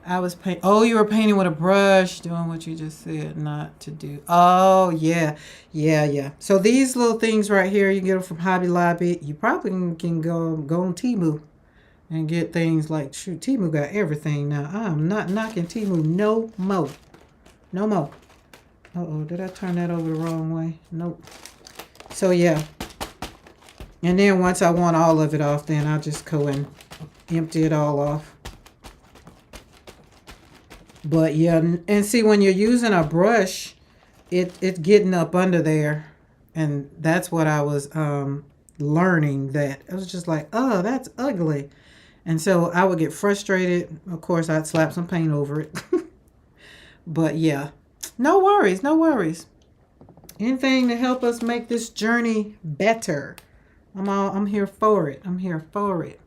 I was painting. Oh, you were painting with a brush, doing what you just said not to do. Oh, yeah. Yeah. So these little things right here, you get them from Hobby Lobby. You probably can go on Temu and get things like, shoot, Temu got everything now. I'm not knocking Temu no more. No more. Uh-oh, did I turn that over the wrong way? Nope. So, yeah. And then once I want all of it off, then I'll just go and empty it all off. But yeah, and see, when you're using a brush, it's getting up under there. And that's what I was learning, that I was just like, oh, that's ugly. And so I would get frustrated. Of course, I'd slap some paint over it. But yeah, no worries, no worries. Anything to help us make this journey better. I'm here for it. I'm here for it.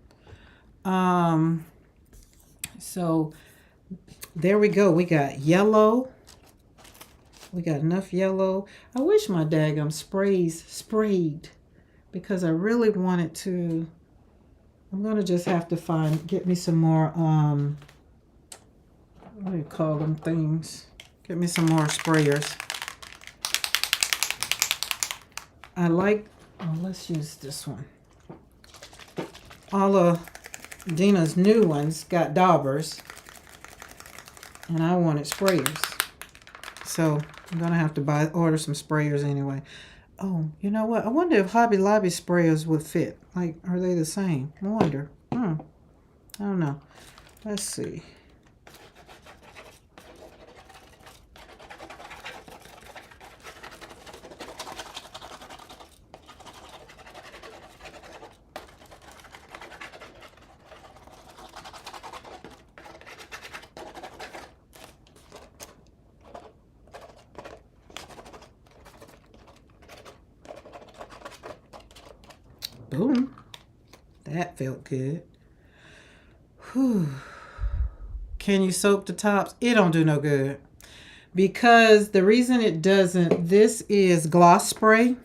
So there we go. We got yellow. We got enough yellow. I wish my daggum sprays sprayed because I really wanted to. I'm gonna just have to get me some more what do you call them things? Get me some more sprayers. I like, oh, let's use this one. All of Dina's new ones got daubers, and I wanted sprayers. So I'm gonna have to order some sprayers anyway. Oh, you know what? I wonder if Hobby Lobby sprayers would fit. Like, are they the same? I wonder. I don't know. Let's see. Boom. That felt good. Whew. Can you soak the tops? It don't do no good. Because the reason it doesn't, this is gloss spray.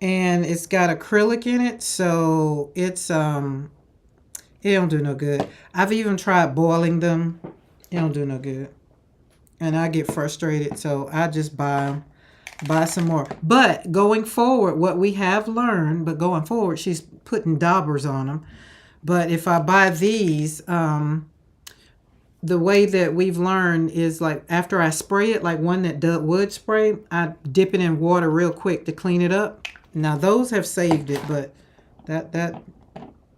And it's got acrylic in it. So it's, it don't do no good. I've even tried boiling them. It don't do no good. And I get frustrated. So I just buy some more. But going forward, what we have learned, going forward, she's putting daubers on them. But if I buy these, the way that we've learned is like after I spray it, like one that would spray, I dip it in water real quick to clean it up. Now those have saved it, but that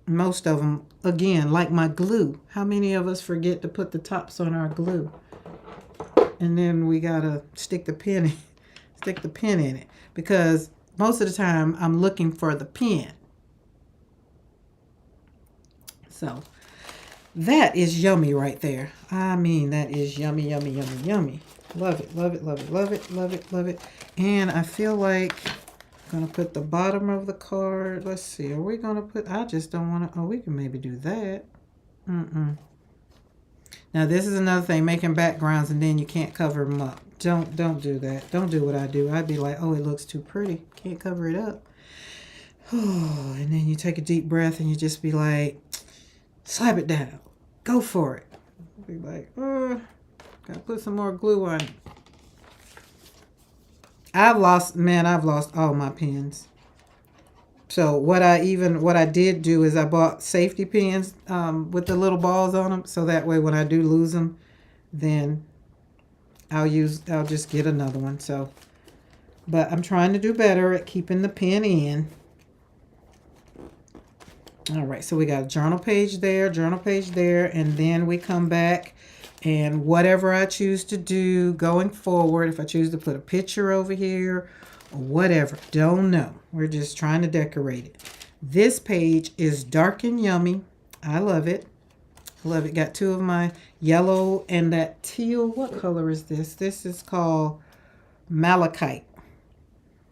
most of them, again, like my glue. How many of us forget to put the tops on our glue? And then we gotta stick the pin in it, because most of the time I'm looking for the pin. So that is yummy right there. I mean, that is yummy, yummy, yummy, yummy. Love it, love it, love it, love it, love it, love it. And I feel like I'm gonna put the bottom of the card. Let's see, are we gonna put, I just don't wanna, oh, we can maybe do that. Now this is another thing, making backgrounds and then you can't cover them up. Don't do that. Don't do what I do. I'd be like, oh, it looks too pretty. Can't cover it up. Oh, and then you take a deep breath and you just be like, slap it down. Go for it. Be like, gotta put some more glue on it. I've lost all my pens. So what I did do is I bought safety pins with the little balls on them, so that way when I do lose them, then I'll just get another one. So, but I'm trying to do better at keeping the pen in. All right, so we got a journal page there, and then we come back and whatever I choose to do going forward, if I choose to put a picture over here or whatever, don't know. We're just trying to decorate it. This page is dark and yummy. I love it. I love it. Got two of my yellow and that teal. What color is this? This is called Malachite.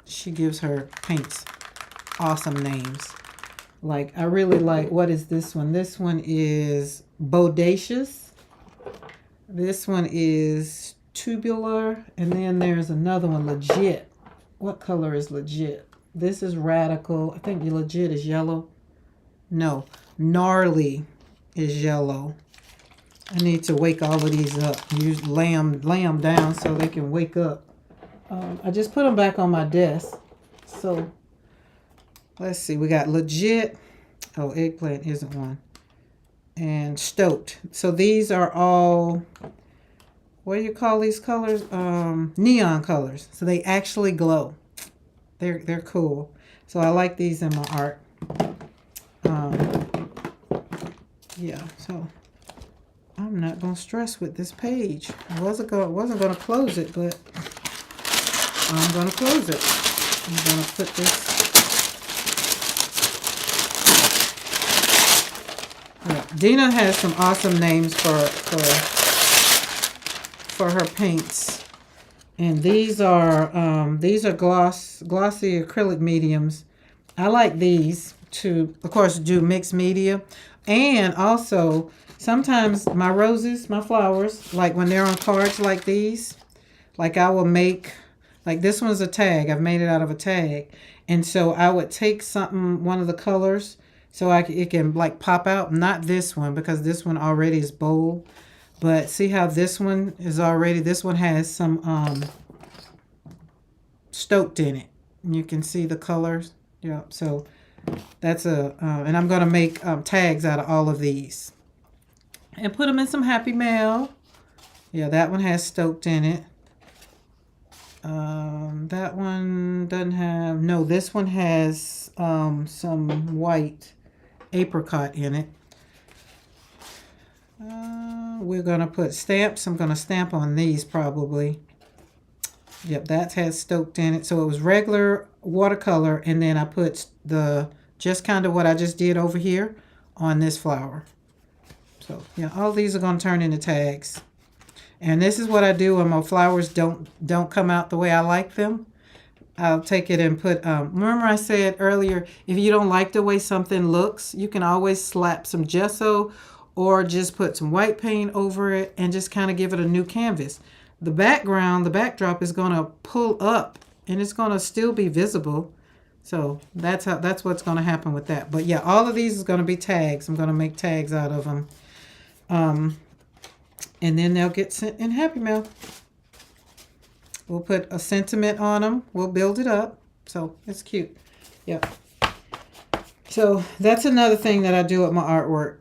She gives her paints awesome names. Like, I really like, what is this one? This one is Bodacious. This one is Tubular. And then there's another one, Legit. What color is Legit? This is Radical. I think Legit is yellow. No, Gnarly is yellow. I need to wake all of these up. Lay them down so they can wake up. I just put them back on my desk. So, let's see. We got Legit. Oh, Eggplant isn't one. And Stoked. So these are all, what do you call these colors? Neon colors. So they actually glow. They're cool. So I like these in my art. Yeah, so I'm not going to stress with this page. I wasn't going to close it, but I'm going to close it. I'm going to put this. Yeah, Dina has some awesome names for her paints. And these are glossy acrylic mediums. I like these to, of course, do mixed media. And also, sometimes my roses, my flowers, like when they're on cards like these, like I will make, like this one's a tag. I've made it out of a tag. And so I would take one of the colors, so it can like pop out. Not this one, because this one already is bold. But see how this one is already, this one has some Stoked in it. And you can see the colors. Yeah, so that's and I'm going to make tags out of all of these. And put them in some Happy Mail. Yeah, that one has Stoked in it. That one doesn't have, no, this one has some white apricot in it. We're going to put stamps. I'm going to stamp on these probably. Yep, that has Stoked in it. So it was regular watercolor, and then I put just kind of what I just did over here on this flower. So yeah, all these are going to turn into tags. And this is what I do when my flowers don't come out the way I like them. I'll take it and put, remember I said earlier, if you don't like the way something looks, you can always slap some gesso or just put some white paint over it and just kind of give it a new canvas. The backdrop is going to pull up and it's going to still be visible. So that's what's going to happen with that. But yeah, all of these is going to be tags. I'm going to make tags out of them. And then they'll get sent in Happy Mail. We'll put a sentiment on them. We'll build it up. So it's cute. Yep. So that's another thing that I do with my artwork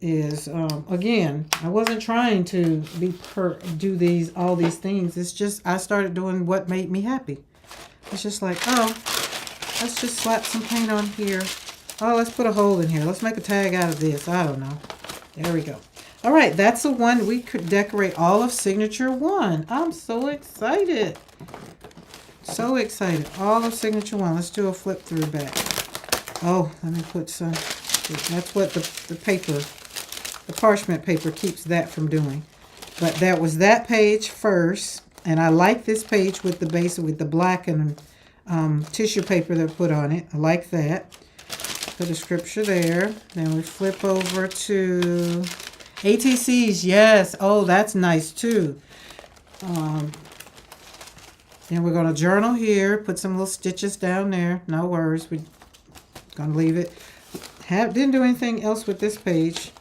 is, again, I wasn't trying to do all these things. It's just I started doing what made me happy. It's just like, oh, let's just slap some paint on here. Oh, let's put a hole in here. Let's make a tag out of this. I don't know. There we go. All right, that's the one. We could decorate all of Signature 1. I'm so excited. So excited. All of Signature 1. Let's do a flip through back. Oh, let me put some. That's what the paper, the parchment paper keeps that from doing. But that was that page first. And I like this page with the base, with the black and tissue paper they put on it. I like that. Put a scripture there. Then we flip over to ATCs. Yes. Oh, that's nice too. Then we're going to journal here. Put some little stitches down there. No worries. We're going to leave it. Didn't do anything else with this page.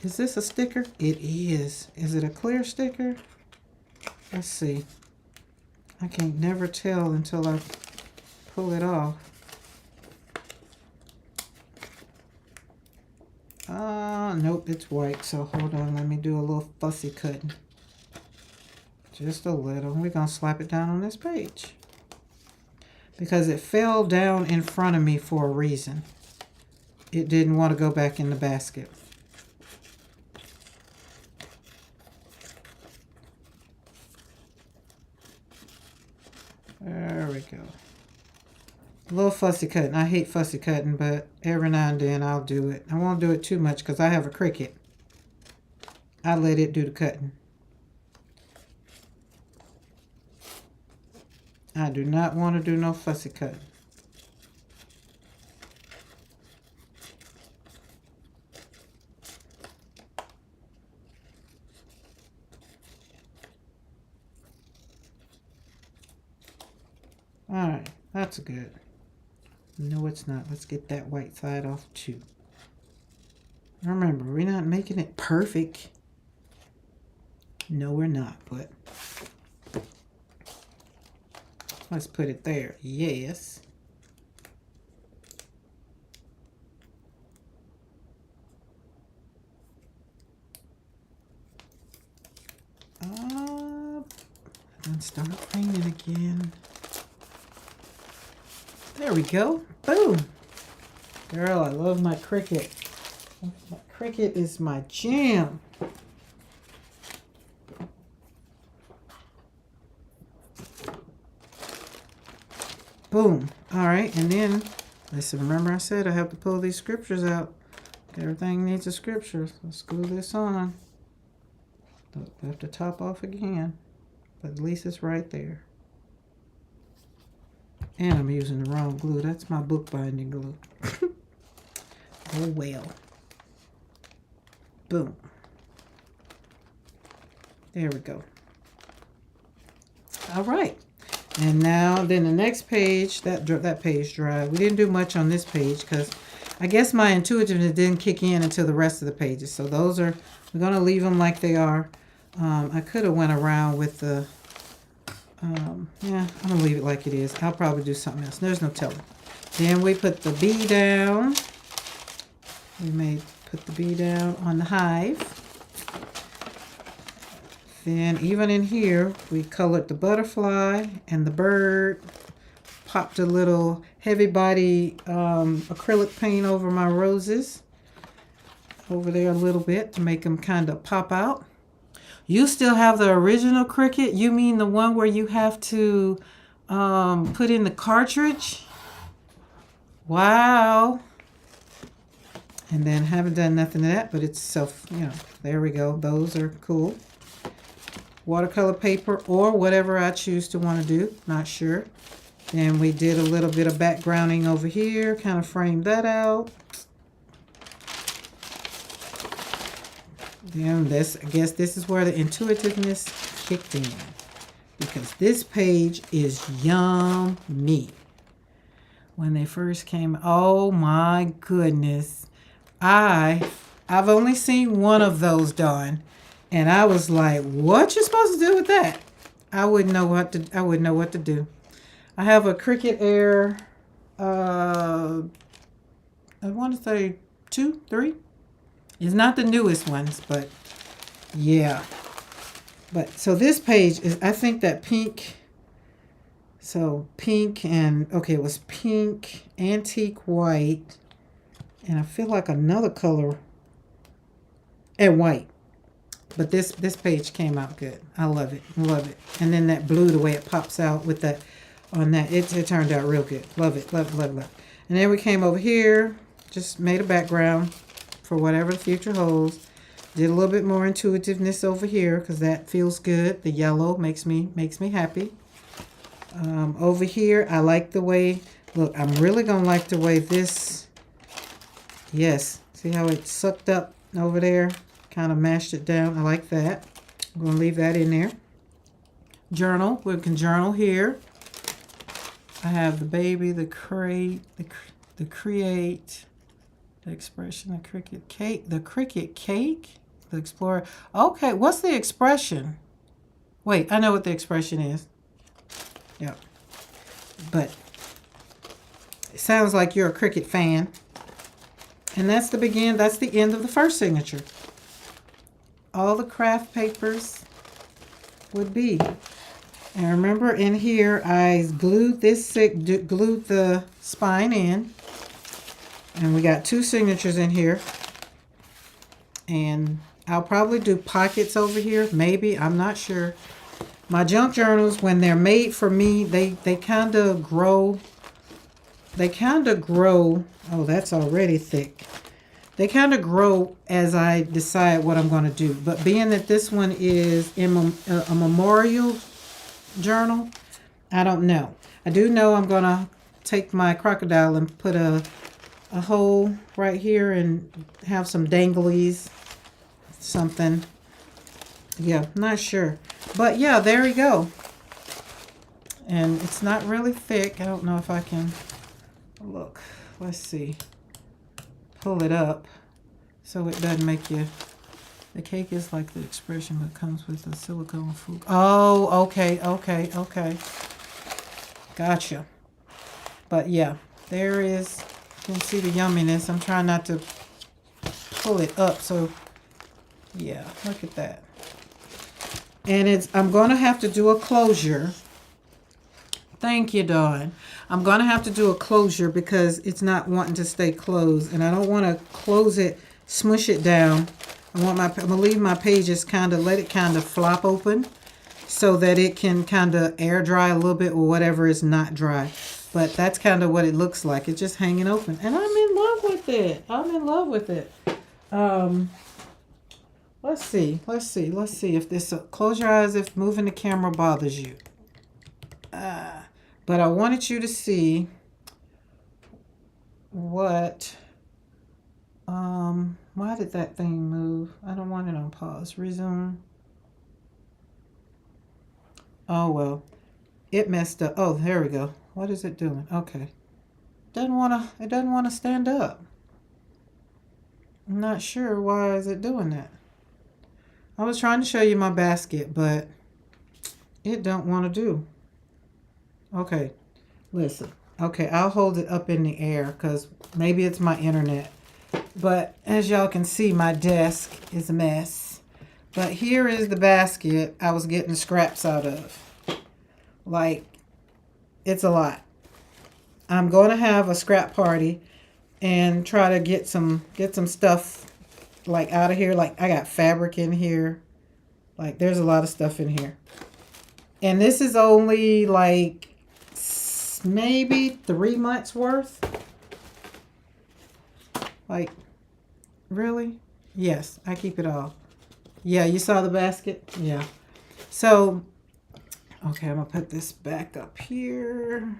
Is this a sticker? It is. Is it a clear sticker? Let's see. I can't never tell until I pull it off. Nope, it's white. So hold on, let me do a little fussy cutting. Just a little. We're going to slap it down on this page. Because it fell down in front of me for a reason. It didn't want to go back in the basket. There we go. A little fussy cutting. I hate fussy cutting, but every now and then I'll do it. I won't do it too much because I have a Cricut. I let it do the cutting. I do not want to do no fussy cutting. All right, that's good. No, it's not. Let's get that white side off too. Remember, we're not making it perfect. No, we're not, but let's put it there. Yes. And start painting again. There we go. Boom. Girl, I love my Cricut. My Cricut is my jam. Boom. All right, and then, listen, remember I said I have to pull these scriptures out. Everything needs a scripture. Let's glue this on. I have to top off again, but at least it's right there. And I'm using the wrong glue. That's my bookbinding glue. Oh well. Boom. There we go. All right. And now then the next page, that page dried. We didn't do much on this page because I guess my intuitiveness didn't kick in until the rest of the pages. So those are, we're going to leave them like they are. I could have went around with the, yeah, I'm going to leave it like it is. I'll probably do something else. There's no telling. Then we put the bee down. We may put the bee down on the hive. Then even in here, we colored the butterfly and the bird. Popped a little heavy body acrylic paint over my roses. Over there a little bit to make them kind of pop out. You still have the original Cricut? You mean the one where you have to put in the cartridge? Wow. And then haven't done nothing to that, but it's self, you know, there we go. Those are cool. Watercolor paper or whatever I choose to want to do. Not sure. And we did a little bit of backgrounding over here. Kind of framed that out. Then this, I guess this is where the intuitiveness kicked in. Because this page is yummy. When they first came, oh my goodness. I've only seen one of those done. And I was like, what you supposed to do with that? I wouldn't know what to do. I have a Cricut Air, I want to say 2, 3. It's not the newest ones, but yeah. But so this page is, I think that pink, so pink and, okay, it was pink, antique white, and I feel like another color, and white. But this page came out good. I love it. Love it. And then that blue, the way it pops out with that on that, it turned out real good. Love it. Love it. Love it. Love it. And then we came over here, just made a background for whatever the future holds. Did a little bit more intuitiveness over here because that feels good. The yellow makes me happy. Over here, I like the way, look, I'm really going to like the way this, yes, see how it sucked up over there? Kind of mashed it down. I like that. I'm going to leave that in there. Journal. We can journal here. I have the baby, the crate, the create. The expression, the cricket cake, the explorer. Okay, what's the expression? Wait, I know what the expression is. Yep. But it sounds like you're a cricket fan. And that's the end of the first signature. All the craft papers would be. And remember in here, I glued the spine in. And we got 2 signatures in here. And I'll probably do pockets over here. Maybe, I'm not sure. My junk journals, when they're made for me, they kind of grow. Oh, that's already thick. They kind of grow as I decide what I'm going to do. But being that this one is in a memorial journal, I don't know. I do know I'm going to take my crocodile and put a hole right here and have some danglies, something. Yeah, not sure. But yeah, there we go. And it's not really thick. I don't know if I can look. Let's see. Pull it up so it doesn't make you. The cake is like the expression that comes with the silicone food. Oh, okay. Gotcha. But yeah, there is. You can see the yumminess. I'm trying not to pull it up. So yeah, look at that. And I'm going to have to do a closure. Thank you, Dawn. I'm going to have to do a closure because it's not wanting to stay closed. And I don't want to close it, smush it down. I'm going to leave my pages let it kind of flop open so that it can kind of air dry a little bit or whatever is not dry. But that's kind of what it looks like. It's just hanging open. And I'm in love with it. Let's see if this, close your eyes if moving the camera bothers you. But I wanted you to see what, why did that thing move? I don't want it on pause. Resume. Oh, well, it messed up. Oh, there we go. What is it doing? Okay. It doesn't want to stand up. I'm not sure why is it doing that. I was trying to show you my basket, but it don't want to do. Okay, listen. Okay, I'll hold it up in the air because maybe it's my internet. But as y'all can see, my desk is a mess. But here is the basket I was getting scraps out of. Like, it's a lot. I'm going to have a scrap party and try to get some stuff like out of here. Like, I got fabric in here. Like, there's a lot of stuff in here. And this is only like maybe 3 months worth. Like, really? Yes, I keep it all. Yeah, you saw the basket? Yeah. So, okay, I'm going to put this back up here.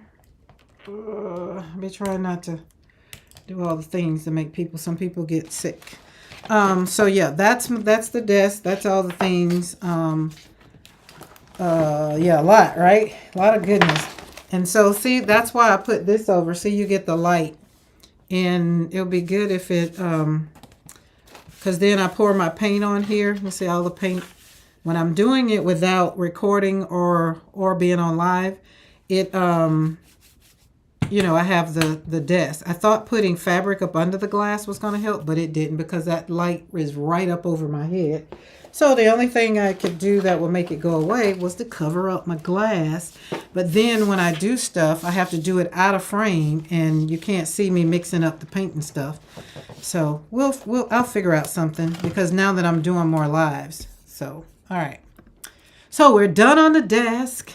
I'll be trying not to do all the things to make some people get sick. So yeah, that's the desk. That's all the things. Yeah, a lot, right? A lot of goodness. And so, see, that's why I put this over. See, you get the light. And it'll be good if it, because then I pour my paint on here. You see all the paint. When I'm doing it without recording or being on live, it, you know, I have the desk. I thought putting fabric up under the glass was going to help, but it didn't because that light is right up over my head. So the only thing I could do that would make it go away was to cover up my glass. But then when I do stuff, I have to do it out of frame, and you can't see me mixing up the paint and stuff. So I'll figure out something because now that I'm doing more lives. So, all right. So we're done on the desk.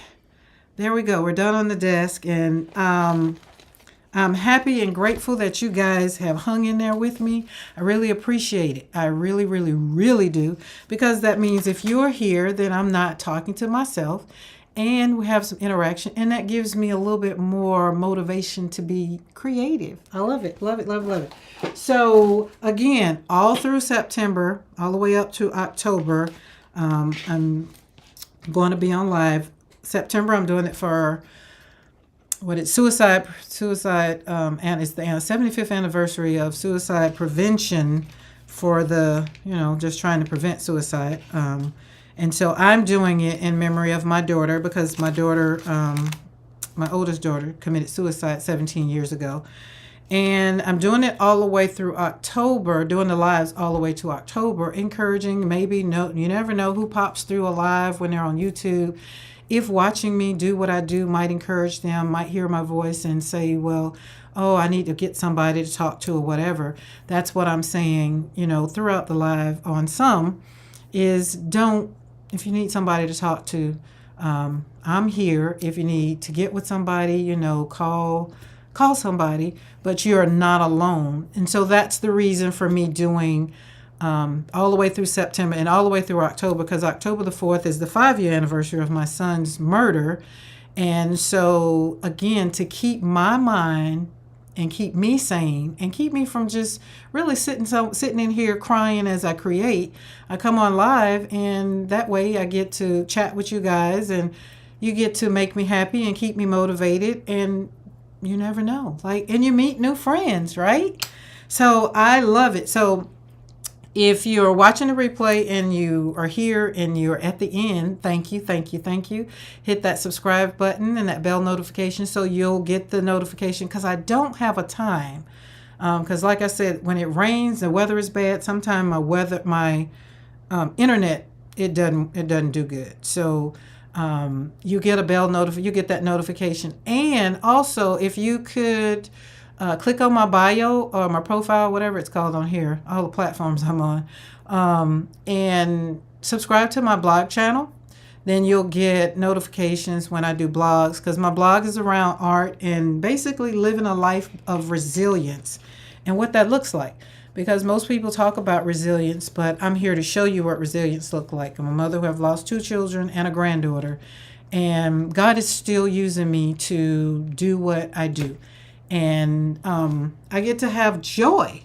There we go. We're done on the desk, and I'm happy and grateful that you guys have hung in there with me. I really appreciate it. I really, really, really do, because that means if you're here, then I'm not talking to myself, and we have some interaction, and that gives me a little bit more motivation to be creative. I love it. Love it, love it, love it. So again, all through September, all the way up to October, I'm going to be on live. September, I'm doing it for what it's suicide, and it's the 75th anniversary of suicide prevention for the, just trying to prevent suicide. And so I'm doing it in memory of my daughter, because my daughter, my oldest daughter, committed suicide 17 years ago. And I'm doing it all the way through October, doing the lives all the way to October, encouraging, maybe, no, you never know who pops through a live when they're on YouTube. If watching me do what I do might encourage them, might hear my voice and say, well, oh, I need to get somebody to talk to or whatever. That's what I'm saying, throughout the live on some is if you need somebody to talk to, I'm here. If you need to get with somebody, call somebody, but you're not alone. And so that's the reason for me doing all the way through September and all the way through October, because October the 4th is the 5-year anniversary of my son's murder. And so, again, to keep my mind and keep me sane and keep me from just really sitting in here crying as I create, I come on live, and that way I get to chat with you guys, and you get to make me happy and keep me motivated. And you never know, and you meet new friends, right? So I love it. So if you're watching the replay and you are here and you're at the end, thank you. Hit that subscribe button and that bell notification so you'll get the notification, because I don't have a time. Because like I said, when it rains, the weather is bad. Sometimes my internet, it doesn't do good. So you get you get that notification. And also, if you could click on my bio or my profile, whatever it's called on here, all the platforms I'm on, and subscribe to my blog channel, then you'll get notifications when I do blogs, because my blog is around art and basically living a life of resilience and what that looks like. Because most people talk about resilience, but I'm here to show you what resilience looks like. I'm a mother who have lost 2 children and a granddaughter, and God is still using me to do what I do. And I get to have joy,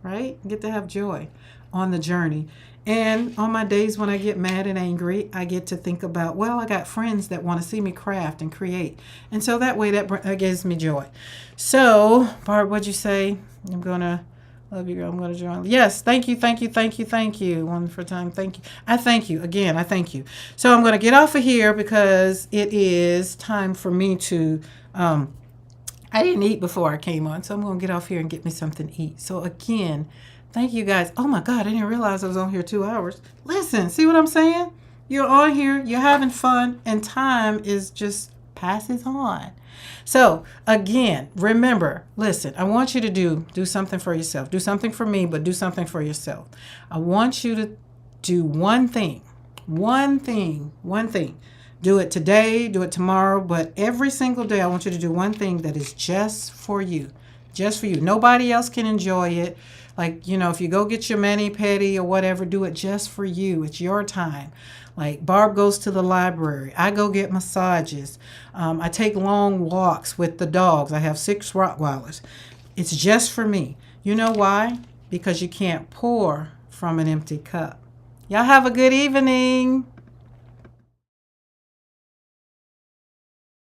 right? I get to have joy on the journey. And on my days when I get mad and angry, I get to think about, well, I got friends that want to see me craft and create. And so that way, that gives me joy. So, Barb, what'd you say? I'm going to... Love you, girl. I'm going to join. Yes, thank you. One for time. Thank you. I thank you. Again, I thank you. So I'm going to get off of here because it is time for me to... I didn't eat before I came on, so I'm going to get off here and get me something to eat. So again, thank you guys. Oh my God, I didn't realize I was on here 2 hours. Listen, see what I'm saying? You're on here, you're having fun, and time is just passes on. So again, remember, listen, I want you to do something for yourself. Do something for me, but do something for yourself. I want you to do one thing. Do it today, do it tomorrow, but every single day I want you to do one thing that is just for you. Just for you. Nobody else can enjoy it. Like, if you go get your mani-pedi or whatever, do it just for you. It's your time. Like Barb goes to the library. I go get massages. I take long walks with the dogs. I have 6 Rottweilers. It's just for me. You know why? Because you can't pour from an empty cup. Y'all have a good evening.